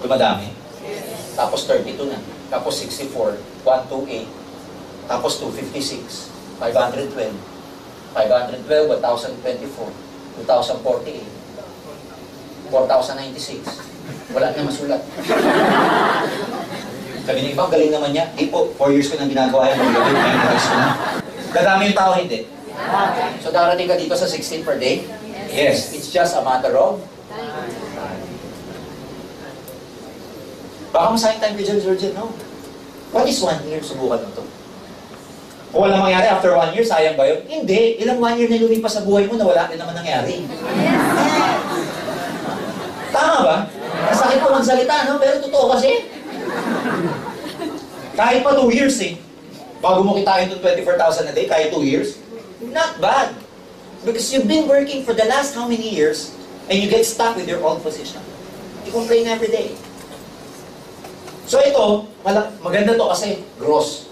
dumadami. Tapos 32 na. Tapos 64, 128. Tapos 256, 512. 512, 1,024. 2,048. 4,096. Wala na masulat. Sabi niya, ibang galing naman niya. Di po, 4 years ko nang ginagawa yan. Dadami yung tao, hindi. So darating ka dito sa 16 per day? Yes. It's just a matter of baka masayang time ka dyan, Georgia, no? What is 1 year? Subukan mo to. Kung walang mangyari after 1 year, sayang ba yun? Hindi. Ilang 1 year na lumipas sa buhay mo na wala din naman nangyari. Tama ba? Masakit po magsalita, no? Pero totoo kasi. Kahit pa 2 years eh. Bago mo kitain itong 24,000 a day, kahit 2 years, not bad. Because you've been working for the last how many years and you get stuck with your old position. You complain every day. So ito, maganda to kasi gross.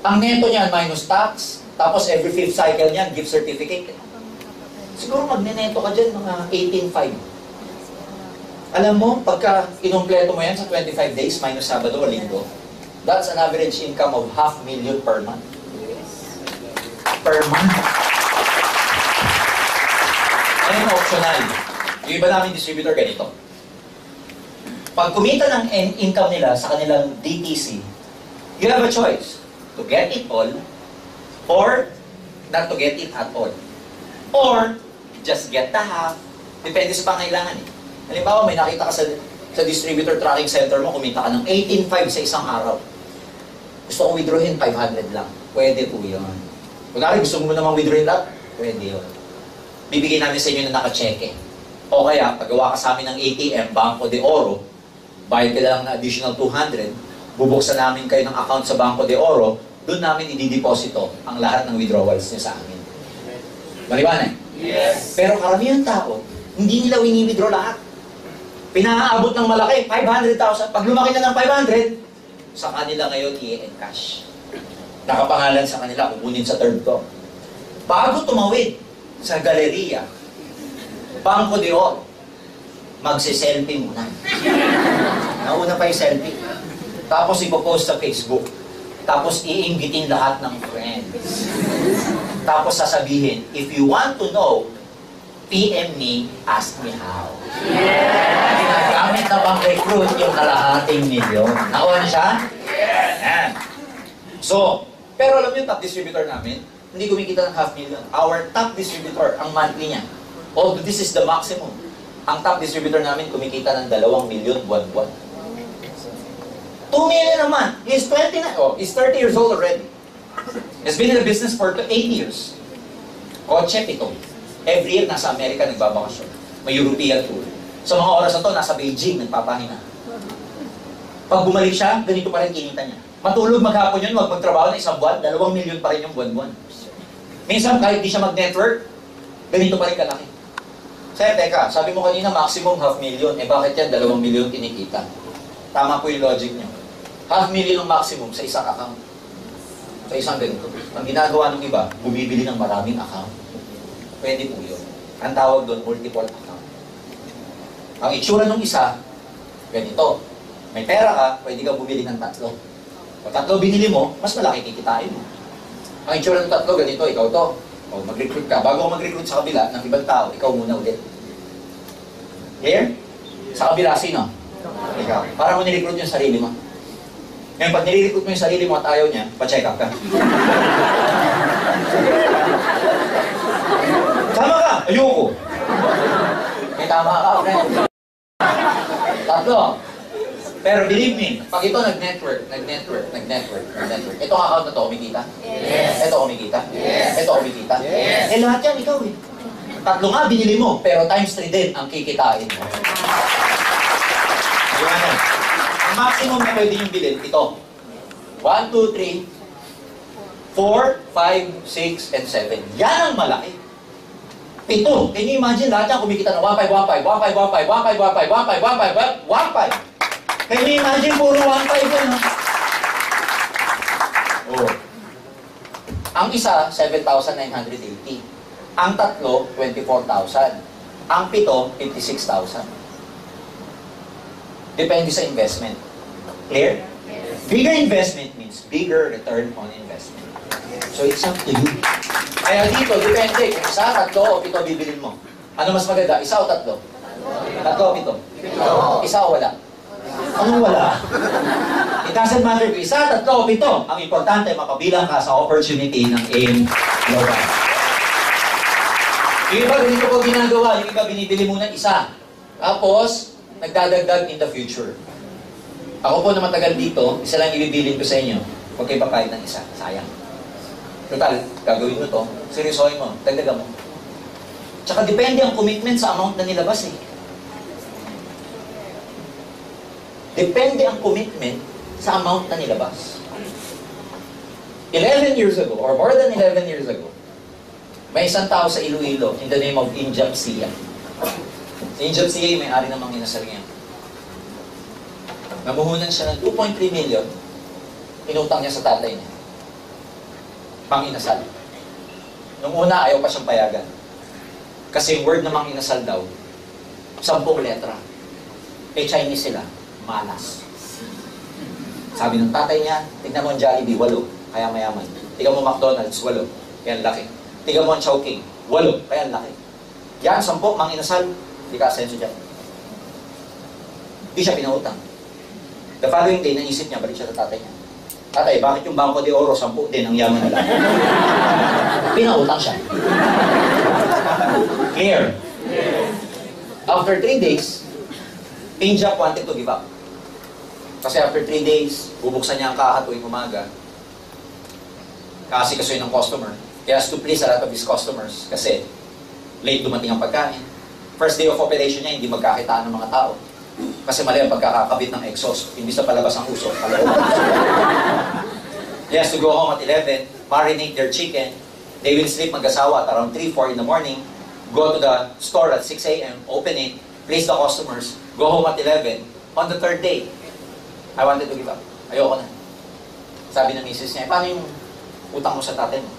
Ang neto niyan minus tax, tapos every 5th cycle niyan, gift certificate. Siguro magneneto ka dyan mga 18.5. Alam mo, pagka inumpleto mo yan sa 25 days minus Sabado o Linggo, that's an average income of 500,000 per month. Per month. Ayun, optional. Yung iba namin distributor ganito. Pag kumita ng income nila sa kanilang DTC, you have a choice to get it all or not to get it at all. Or just get the half. Depende sa pangailangan eh. Halimbawa, may nakita ka sa distributor tracking center mo, kumita ka ng 18.5 sa isang araw. Gusto kong withdrawin, 500 lang. Pwede po yun. Kunwari, gusto mo namang withdrawin lahat? Pwede yun. Bibigyan namin sa inyo na naka-cheque. O kaya, paggawa ka sa amin ng ATM, Banco de Oro, bayad ka lang na additional 200, bubuksan namin kayo ng account sa Banco de Oro, doon namin idideposito ang lahat ng withdrawals niyo sa amin. Maliwanag? Yes. Pero karamihan tao, hindi nila wini-withdraw lahat. Pinaabot ng malaki, 500,000. Pag lumaki na ng 500, sa kanila ngayon i-encash. Nakapangalan sa kanila, kukunin sa third ko. Bago tumawid sa galeriya, Banco de Oro, magse-selfie muna. Nauna pa yung selfie. Tapos ipopost sa Facebook. Tapos iinggitin lahat ng friends. Tapos sasabihin, if you want to know, PM me, ask me how. Ginagamit na bang recruit yung kalahating milyon? Nakuha na siya? Yan. So, pero alam niyo yung top distributor namin, hindi kumikita ng 500,000. Our top distributor, ang monthly niya, although this is the maximum, ang top distributor namin kumikita ng 2 milyon buwan-buwan. 2 million naman. He's 29. Oh, he's 30 years old already. He's been in the business for 8 years. Kotse, 7. Every year, nasa Amerika nagbabakasyon. May European tour. Sa mga oras na to, nasa Beijing, nagpapahinga. Pag bumalik siya, ganito pa rin kinita niya. Matulog maghapon yun, wag magtrabaho na 1 buwan, 2 milyon pa rin yung buwan-buwan. Minsan, kahit di siya mag-network, ganito pa rin kalaki. Sir, teka, sabi mo kanina, maximum 500,000. Eh, bakit yan 2 milyon kinikita? Tama po yung logic niyo. 500,000 ang maximum sa isang account. Sa isang ganito. Ang ginagawa ng iba, bumibili ng maraming account. Pwede po yun. Ang tawag doon, multiple account. Ang itsura ng isa, ganito. May pera ka, pwede ka bumili ng 3. O 3 binili mo, mas malaki kikitain mo. Ang itsura ng 3, ganito, ikaw to. O mag-recruit ka. Bago ka mag-recruit sa kabila ng ibang tao, ikaw muna ulit. Here? Sa kabila, sino? Ikaw. Para mo nirecruit yung sarili mo. Ngayon, pag nire-recruit mo yung sarili mo at ayaw niya, pa-check up ka. Tama ka! Ayoko! May tama ka, friend. 3. Pero believe me, pag ito nag-network. Itong account na to, kumikita? Yes. Ito kumikita? Yes. Ito kumikita? Yes. Eh lahat yan, ikaw eh. 3 nga, binili mo, pero times 3 din ang kikitain mo. Ayun. Ang maximum na pwede yung bilhin, ito. 1, 2, 3, 4, 5, 6, and 7. Yan ang malaki. 7. Can you imagine lahat yan kumikita ng 1.5, 1.5, 1.5, 1.5, 1.5, 1.5, 1.5, 1.5. Can you imagine puro 1.5 yan? Oh. Ang isa, 7,980. Ang 3, 24,000. Ang 7, 56,000. Depende sa investment. Clear? Yes. Bigger investment means bigger return on investment. So it's up to you. Kaya dito, depende. Kung 1, 3, o 7 bibilin mo. Ano mas maganda? 1 o 3? 3 o 7? 1 o wala? Anong wala? It doesn't matter kung 1, 3 o 7. Ang importante, makabilang ka sa opportunity ng AIM Global. Yung iba, ganito ko ginagawa. Yung iba, binibili muna 1. Tapos, nagdadagdag in the future. Ako po na matagal dito, 1 lang ibibilin ko sa inyo. Huwag kayo papayad ng 1. Sayang. Total, gagawin mo to, seryosohin mo, dagdagan mo. Tsaka depende ang commitment sa amount na nilabas eh. Depende ang commitment sa amount na nilabas. 11 years ago, or more than 11 years ago, may isang tao sa Iloilo in the name of Injap Sia. Si Injap Sia yung may-ari ng mga inasal niya. Namuhunan siya ng 2.3 million, inutang niya sa tatay niya. Manginasal. Nung una, ayaw pa siyang payagan. Kasi yung word na manginasal daw, 10 letra. Eh, Chinese sila, malas. Sabi ng tatay niya, tignan mo ang Jollibee, 8, kaya mayaman. Tignan mo McDonald's, 8, kaya laki. Tignan mo ang Chowking, 8, kaya laki. Yan, 10, manginasal, hindi ka asenso dyan. Hindi siya pinautang. The following day, naisip niya, balik siya sa tatay niya. Tatay, bakit yung Bangko de Oro, 10 din, ang yaman nila? Pinautang siya. Clear? After 3 days, Pinjak wanted to give up. Kasi after 3 days, bubuksan niya ang kaha tuwing umaga. Kasi kasoy ng customer. He has to please a lot of his customers kasi late dumating ang pagkain. First day of operation niya, hindi magkakitaan ng mga tao. Kasi mali ang pagkakakabit ng exhaust. Imbis na palabas ang usok, paloob. He has to go home at 11, marinate their chicken. They will sleep mag-asawa at around 3, 4 in the morning. Go to the store at 6 a.m., open it, place the customers, go home at 11. On the 3rd day, I wanted to give up. Ayoko na. Sabi ng misis niya, paano yung utang mo sa tatay mo?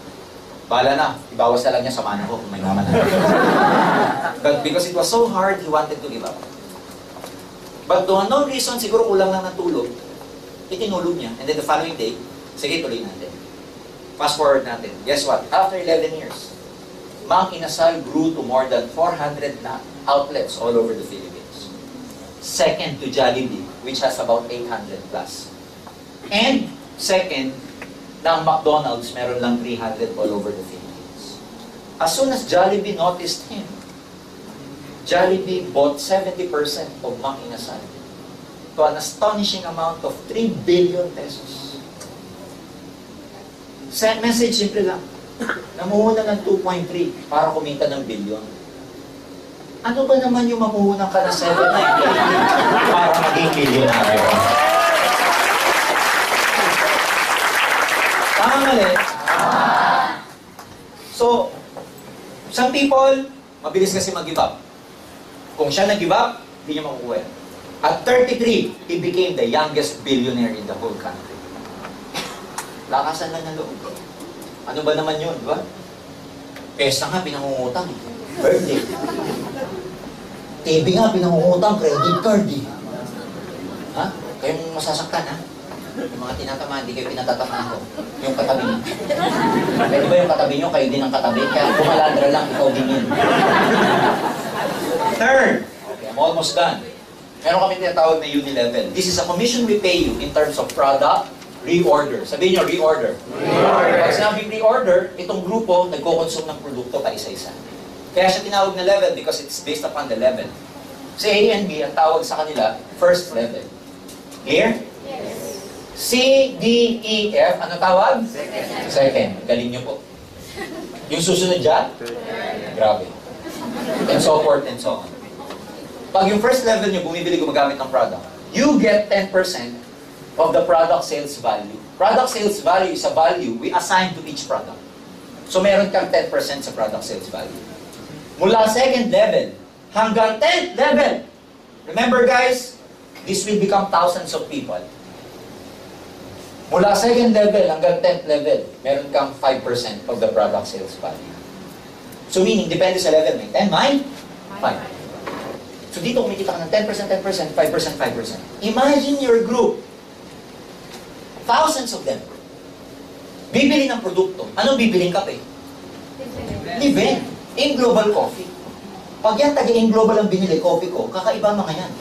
Bahala na, ibawas na lang niya sa mana ko kung may naman na. But because it was so hard, he wanted to give up. But to unknown reason, siguro kulang lang ng tulog. Itinulog niya. And then the following day, sige, tuloy natin. Fast forward natin. Guess what? After 11 years, Mang Inasal grew to more than 400 na outlets all over the Philippines. Second to Jollibee, which has about 800 plus. And second, ng McDonald's, meron lang 300 all over the Philippines. As soon as Jollibee noticed him, Jollibee bought 70% of Mang Inasal to an astonishing amount of 3 billion pesos. Message simple lang. Namuhunan ng 2.3 para kumita ng billion. Ano ba naman yung mamuhunan ka ng 7 para maging milyonaryo? Tama mali? So, some people, mabilis kasi mag-give up. Kung siya nag-give up, hindi niya makukuha. At 33, he became the youngest billionaire in the whole country. Lakasan lang ng loob. Ano ba naman yun, di ba? Pesta nga, pinangungutang. Birthday. TV nga, pinangungutang, credit card eh. Ha? Kayong masasaktan, ha? Yung mga tinatamaan, hindi kayo pinatatamaan ko. Yung katabi niyo. Pwede ba yung katabi niyo, kayo din ang katabi? Kaya kumaladra lang, ikaw din yun. Third. Okay, I'm almost done. Meron kami tinatawag na uni-level. This is a commission we pay you in terms of product, reorder. Sabihin nyo, reorder. Reorder. Pag sinabing reorder, itong grupo nagko-consume ng produkto pa isa-isa. Kaya siya tinawag na level because it's based upon the level. Si A and B, ang tawag sa kanila, first level. Clear? Yes. C, D, E, F, ano tawag? Second. Second. Galing nyo po. Yung susunod dyan? Grabe. And so forth and so on. Pag yung first level nyo, bumibili gumagamit ng product, you get 10% of the product sales value. Product sales value is a value we assign to each product. So meron kang 10% sa product sales value. Mula second level hanggang 10th level. Remember guys, this will become thousands of people. Mula second level hanggang 10th level, meron kang 5% of the product sales value. So meaning, depende sa level mo. 10, 9, 5. So dito kumikita ka ng 10%, 10%, 5%, 5%. Imagine your group. Thousands of them. Bibili ng produkto. Anong bibiling kape? Live in Global Coffee. Pag yan taga-in Global ang binili, coffee ko, kakaiba mga yan.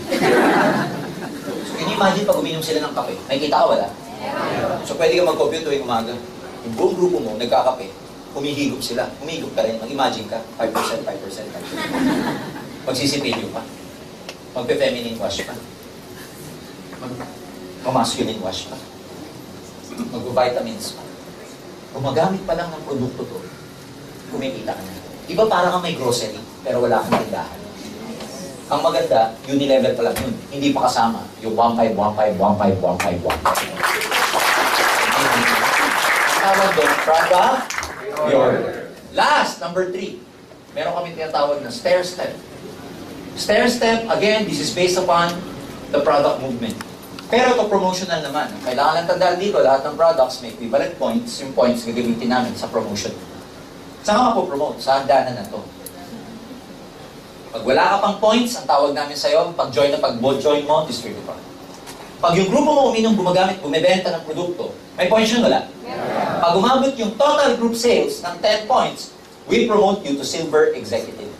So can you imagine pag uminom sila ng kape? May kita ka wala? So pwede ka mag-coffee tuwing umaga. Yung buong grupo mo, nagkakape. Humihigop sila. Humihigop ka rin. Mag-imagine ka. 5%, 5%, 5%. Magsisipilyo pa. Magpe-feminine wash pa. Mag-masculine wash pa. Mag-vitamins pa. Gumagamit pa lang ng produkto to, kumikita ka na. Iba para kang may grocery, pero wala kang tindahan. Ang maganda, uni-level pa lang yun. Hindi pa kasama yung 1.5, 1.5, 1.5, 1.5, 1.5. Tawag doon, product, reorder. Last, number 3. Meron kami tinatawag na stair-step. Stair-step, again, this is based upon the product movement. Pero ito promotional naman. Kailangan lang tandaan dito, lahat ng products may equivalent points. Yung points gagamitin namin sa promotion. Saan ka mapopromote? Sa hagdanan na to. Pag wala ka pang points, ang tawag namin sa'yo, pag-join mo, distributor. Pag yung grupo mo uminom, gumagamit, bumibenta ng produkto, may points yun, wala? Yeah. Pag umabot yung total group sales ng 10 points, we promote you to Silver Executive.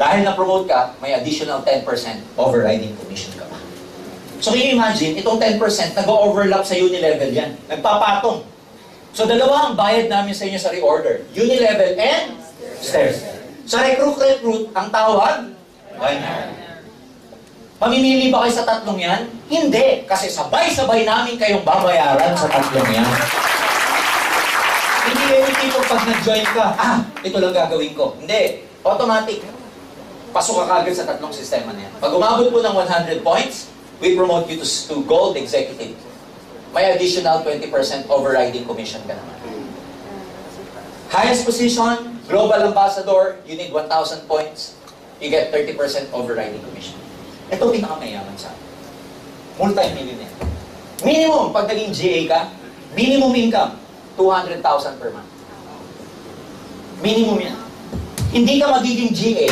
Dahil na-promote ka, may additional 10% overriding commission ka pa. So can you imagine, itong 10% nag-overlap sa Unilevel yan. Nagpapatong. So dalawa ang bayad namin sa inyo sa reorder. Unilevel and Stairs. Sa recruit, ang tawag, ganyan. Mamimili ba kayo sa tatlong yan? Hindi. Kasi sabay-sabay namin kayong babayaran sa tatlong yan. Hindi kayo tipo pag nag-join ka, ito lang gagawin ko. Hindi. Automatic. Pasok ka kagad sa tatlong sistema na yan. Pag umabot po ng 100 points, we promote you to Gold Executive. May additional 20% overriding commission ka naman. Highest position, Global Ambassador, you need 1,000 points. You get 30% overriding commission. Ito pinakamayaman sa atin. Multi-millionaire. Minimum, pag naging GA ka, minimum income, 200,000 per month. Minimum yan. Hindi ka magiging GA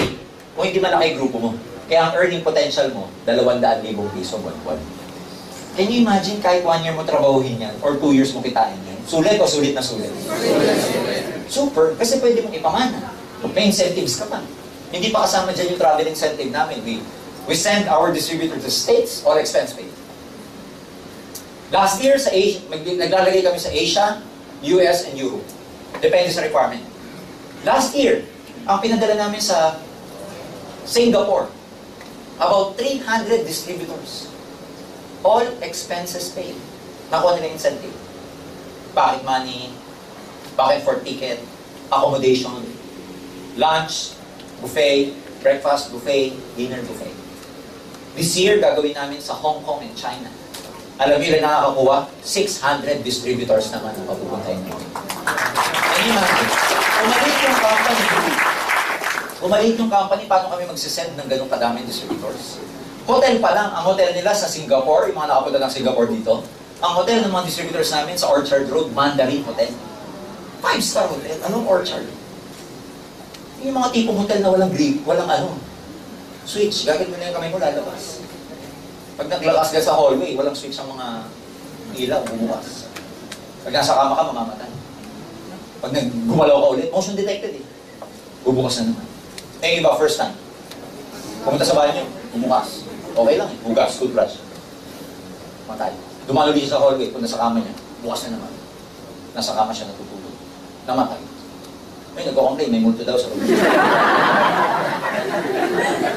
kung hindi malaki grupo mo. Kaya ang earning potential mo, 200,000 piso buwan-buwan. Can you imagine kahit 1 year mo trabahuhin yan or 2 years mo kitain yan? Sulit o sulit na sulit? Super, kasi pwede mong ipamana. May incentives ka pa. Hindi pa kasama dyan yung travel incentive namin. We send our distributor to States or expense paid. Last year, sa Asia, naglalagay kami sa Asia, US, and Europe. Depende sa requirement. Last year, ang pinadala namin sa Singapore, about 300 distributors. All expenses paid. Nakuha nila incentive. Pocket money, pocket for ticket, accommodation, lunch, buffet, breakfast buffet, dinner buffet. This year, gagawin namin sa Hong Kong and China. Alam niyo na nakakakuha? 600 distributors naman ang papupuntahin nyo. Can you imagine? Umalit yung company, paano kami magsisend ng ganong kadaming distributors? Hotel pa lang, ang hotel nila sa Singapore, yung mga nakapunta ng Singapore dito, ang hotel ng mga distributors namin sa Orchard Road, Mandarin Hotel. 5-star hotel. Anong Orchard? Yung mga tipong hotel na walang grip, walang switch. Gagawin mo na yung kamay mo, lalabas. Pag naglakas ka sa hallway, walang switch ang mga ilaw, bumukas. Pag nasa kama ka, mamamatay. Pag gumalaw ka ulit, motion detected eh. Bubukas na naman. Eh, iba, first time. Pumunta sa banyo, bumukas. Okay lang eh, bugas, toothbrush. Matay. Dumalo din siya sa hallway, punta sa kama niya, bukas na naman. Nasa kama siya natutulog. Namatay. May nagko-complain, may multo daw sa room.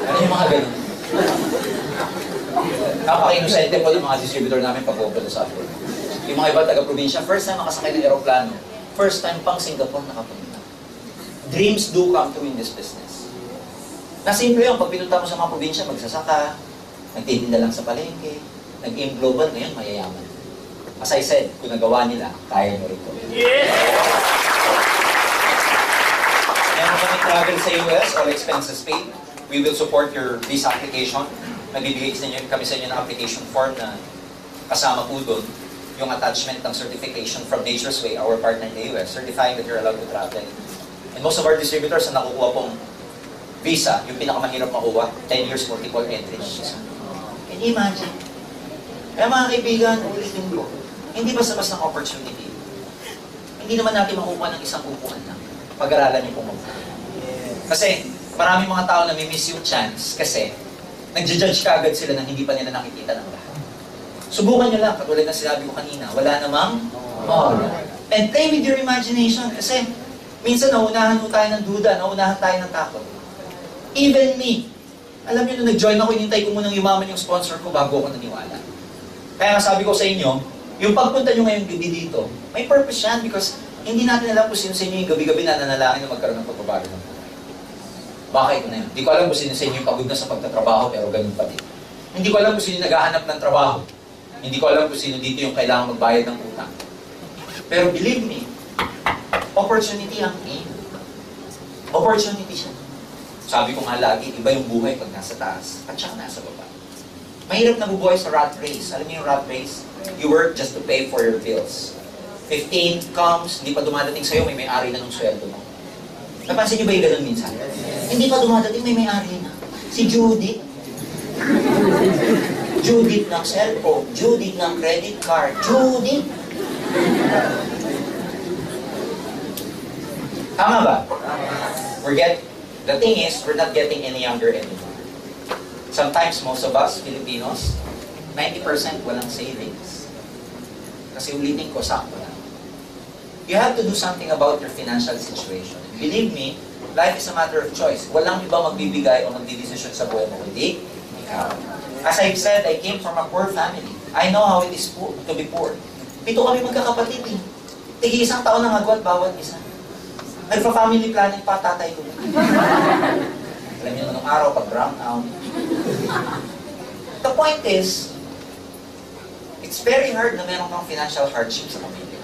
Ano yung mga ganun? Napaka-inosente po yung mga distributor namin pag pupunta sa atin. Yung mga iba taga-probinsya, first time makasakay ng aeroplano, first time pang Singapore nakapunta. Dreams do come true in this business. Nasimple yun, pag pinunta mo sa mga probinsya, magsasaka, nagtitinda lang sa palengke, nag-aim global, ngayon mayayaman. As I said, kung nagawa nila, kaya nyo rito. Yeah! Meron kami travel sa US, all expenses paid. We will support your visa application. Nagbibigay kami sa inyo ng application form na kasama po doon yung attachment ng certification from Nature's Way, our partner in the US, certifying that you're allowed to travel. And most of our distributors na nakukuha pong visa, yung pinakamahirap makuha, 10 years multiple entry. Can you imagine? Kaya mga kaibigan, ulitin ko, hindi basta-basta ng opportunity. Hindi naman natin makukuha ng isang upuan lang. Pag-aralan niyo kung mabuti. Kasi maraming mga tao na may miss yung chance kasi nagja-judge ka agad sila na hindi pa nila nakikita ng lahat. Subukan nyo lang, katulad na sinabi ko kanina, wala namang And play with your imagination kasi minsan naunahan mo tayo ng duda, naunahan tayo ng takot. Even me, alam niyo, nung nag-join ako, inintay ko munang yumaman yung sponsor ko bago ako naniwala. Kaya sabi ko sa inyo, yung pagpunta nyo ngayong gabi dito, may purpose yan because hindi natin alam kung sino sa inyo yung gabi-gabi na nanalangin na magkaroon ng pagbabago ng buhay. Baka ito na yun. Hindi ko alam kung sino sa inyo yung pagod na sa pagtatrabaho pero ganun pa din. Hindi ko alam kung sino yung naghahanap ng trabaho. Hindi ko alam kung sino dito yung kailangan magbayad ng utang. Pero believe me, opportunity ang aim. Opportunity siya. Sabi ko nga lagi, iba yung buhay pag nasa taas at saka nasa baba. Mahirap na bubuhay sa rat race. Alam niyo yung rat race? You work just to pay for your bills. 15 comes, hindi pa dumadating sa'yo, may may-ari na ng sweldo mo. Napansin niyo ba yung ganun minsan? Hindi pa dumadating, may may-ari na. Si Judith. Judith ng cellphone, Judith ng credit card, Judith. Tama ba? The thing is, we're not getting any younger anymore. Sometimes, most of us, Filipinos, 90% walang savings. Kasi ulitin ko, sakto lang. You have to do something about your financial situation. Believe me, life is a matter of choice. Walang iba magbibigay o magdidesisyon sa buhay mo, kundi ikaw. As I've said, I came from a poor family. I know how it is to be poor. 7 kami magkakapatid eh. Tigi isang taon ang agwat bawat isa. Nagpa-family planning pa tatay ko. Alam niyo, nung araw, pag brown out. The point is, it's very hard na meron kang financial hardship sa pamilya.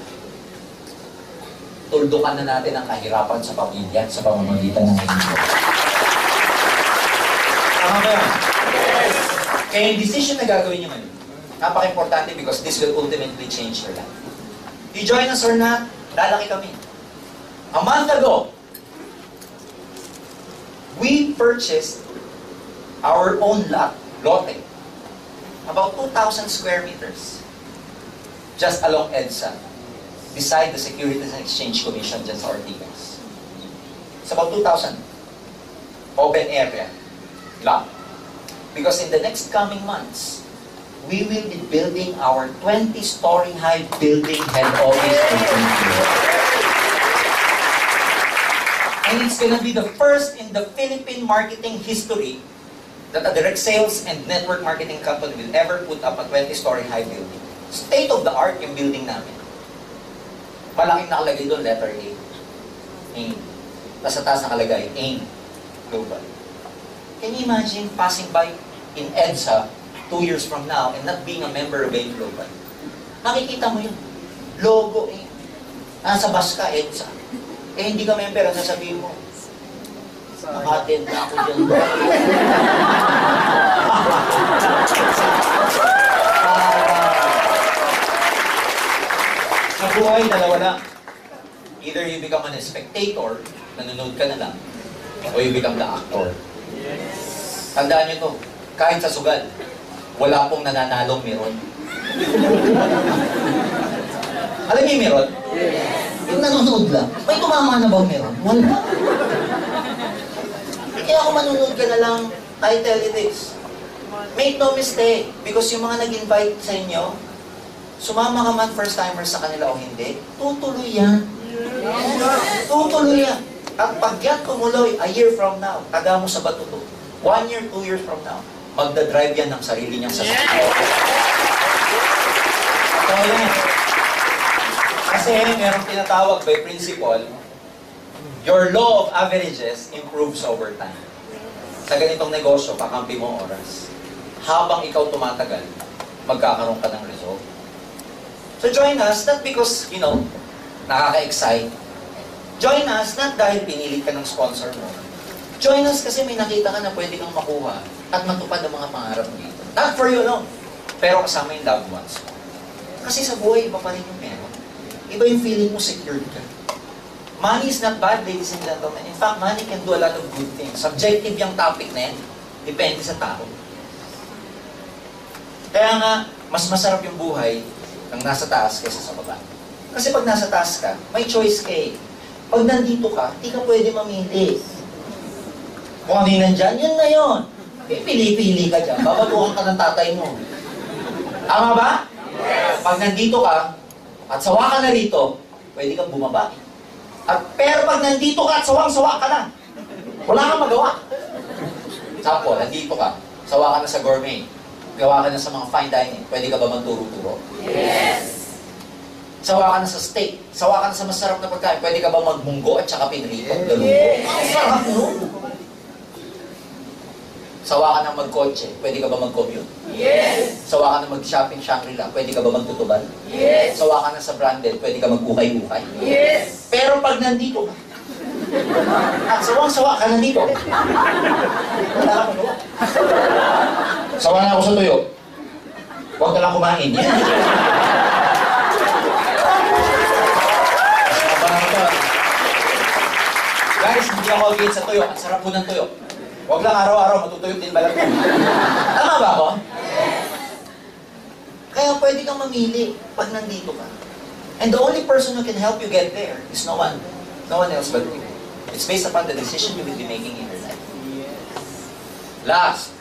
Tuldukan na natin ang kahirapan sa pamilya sa pamamagitan ng income. Tama ba yun? Yes! Kaya yung decision na gagawin niyo ngayon, napaka-importante because this will ultimately change your life. You join us or not, lalaki kami. A month ago, we purchased our own lote, about 2,000 square meters, just along EDSA, beside the Securities and Exchange Commission dyan sa Ortigas. It's about 2,000. Open area. Lot. Because in the next coming months, we will be building our 20-story high building head office in Philippines. And it's gonna be the first in the Philippine marketing history that a direct sales and network marketing company will ever put up a 20-story high building. State of the art yung building namin. Malaking nakalagay doon, letter A. AIM. Tapos sa taas nakalagay, AIM Global. Can you imagine passing by in EDSA 2 years from now and not being a member of AIM Global? Makikita mo yun. Logo AIM. Nasa bus ka, EDSA. Eh, hindi ka member, ang sasabihin mo, naka-attend na ako dyan. Sa buhay, dalawa lang. Either you become a spectator, nanonood ka na lang, o you become the actor. Tandaan nyo to, kahit sa sugal, wala pong nananalong meron. Alam niyo yung meron? Yung nanonood lang, may tumama na bang meron? Wala. Kaya kung manonood ka na lang, I tell you this, make no mistake, because yung mga nag-invite sa inyo, sumama ka man first-timers sa kanila o hindi, tutuloy yan. Tutuloy yan. At pag yan tumuloy, a year from now, taga mo sa batuto, 1 year, 2 years from now, magdadrive yan ng sarili niyang sasakyan. Ito yan. Kasi merong tinatawag by principle, your law of averages improves over time. Sa ganitong negosyo, kakampi mo oras. Habang ikaw tumatagal, magkakaroon ka ng result. So join us, not because, nakaka-excite. Join us, not dahil pinilit ka ng sponsor mo. Join us kasi may nakita ka na pwede kang makuha at matupad ang mga pangarap mo dito. Not for you alone, pero kasama yung loved ones mo. Kasi sa buhay, iba pa rin yung meron. Iba yung feeling mo secured ka. Money is not bad, ladies and gentlemen. In fact, money can do a lot of good things. Subjective yung topic na yan. Depende sa tao. Kaya nga, mas masarap yung buhay ng nasa taas kaysa sa baba. Kasi pag nasa taas ka, may choice ka eh. Pag nandito ka, di ka pwede mamili. Kung ano yung nandyan, yun na yun. Pipili-pili ka dyan. Babatuhan ka ng tatay mo. Tama ba? Yes. Pag nandito ka, at sawa ka na rito, pwede kang bumaba. Pero pag nandito ka at sawang-sawa ka na, wala kang magawa. Sample, nandito ka, sawa ka na sa gourmet, gawa ka na sa mga fine dining, pwede ka ba magturo-turo? Yes! Sawa ka na sa steak, sawa ka na sa masarap na pagkain, pwede ka ba magmunggo at saka pinrito? Yes! Ang sarap nun! Sawa ka na magkotse, pwede ka ba mag-commute? Yes! Sawa ka na mag-shopping Shangri-La, pwede ka ba magtutubal? Yes! Sawa ka na sa branded, pwede ka mag-ukay-ukay? Yes! Pero pag nandito ka, at sawang-sawa ka nandito, wala ka magawa. Sawa na ako sa tuyo. Huwag ka lang kumain. Yan. Guys, hindi ako against sa tuyo. Ang sarap po ng tuyo. Huwag lang araw-araw, matutuyot din balat mo. Tama ba ako? Kaya pwede kang mamili pag nandito ka. And the only person who can help you get there is no one else but you. It's based upon the decision you will be making in your life. Last,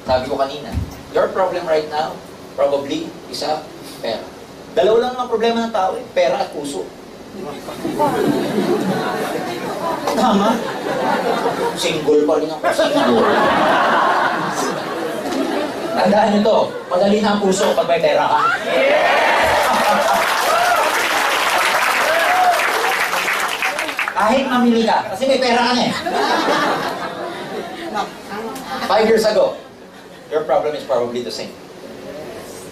sabi ko kanina, your problem right now, probably, isa, pera. Dalawa lang ang problema ng tao eh, pera at puso. Tama? Single pa rin ako. Single. Tandaan nito, madali na ang puso pag may pera ka. Kahit mamili ka, kasi may pera ka na eh. 5 years ago, your problem is probably the same.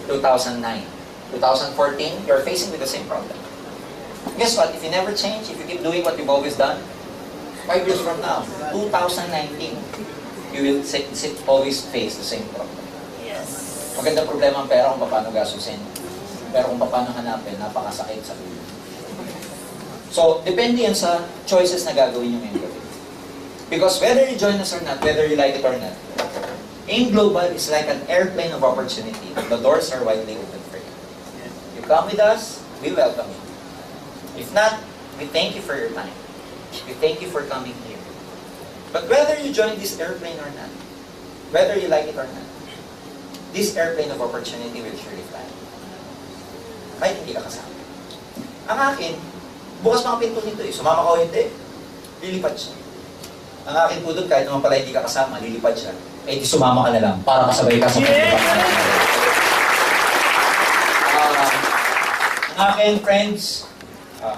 2009, 2014, you're facing with the same problem. Guess what? If you never change, if you keep doing what you've always done, 5 years from now, 2019, you will always face the same problem. Maganda problema ang pera kung paano gasusin. Pero kung paano hanapin, napakasakit sa ulo. So, depende yan sa choices na gagawin nyo ngayong gabi. Because whether you join us or not, whether you like it or not, AIM Global is like an airplane of opportunity. The doors are widely open for you. You come with us, we welcome you. If not, we thank you for your time. We thank you for coming here. But whether you join this airplane or not, whether you like it or not, this airplane of opportunity will surely fly. Kahit hindi ka kasama. Ang akin, bukas mga pinto nito eh. Sumama ka o hindi, lilipad siya. Ang akin po doon, kahit naman pala hindi ka kasama, lilipad siya. Eh di sumama ka na lang para kasabay ka sa paglipad. Ang akin, friends,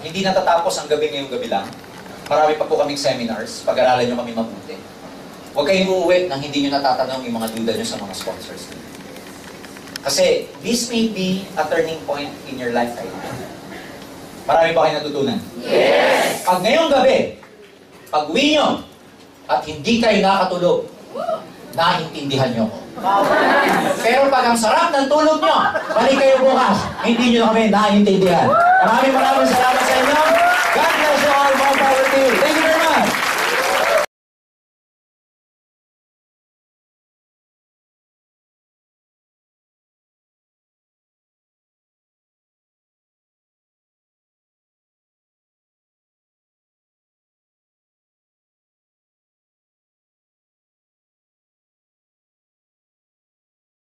hindi natatapos ang gabi ngayong gabi lang. Marami pa po kaming seminars. Pag-aralan nyo kami mabuti. Huwag kayong uuwi nang hindi nyo natatanong yung mga duda nyo sa mga sponsors. Kasi this may be a turning point in your life right now. Marami pa kayo natutunan? Yes! Pag ngayong gabi, pag uwi nyo, at hindi kayo nakatulog, naintindihan nyo ko. Pero pag ang sarap ng tulog nyo, balik kayo bukas, hindi nyo na kami naintindihan. Maraming salamat sa inyo. God bless you all. More power to you. Thank you.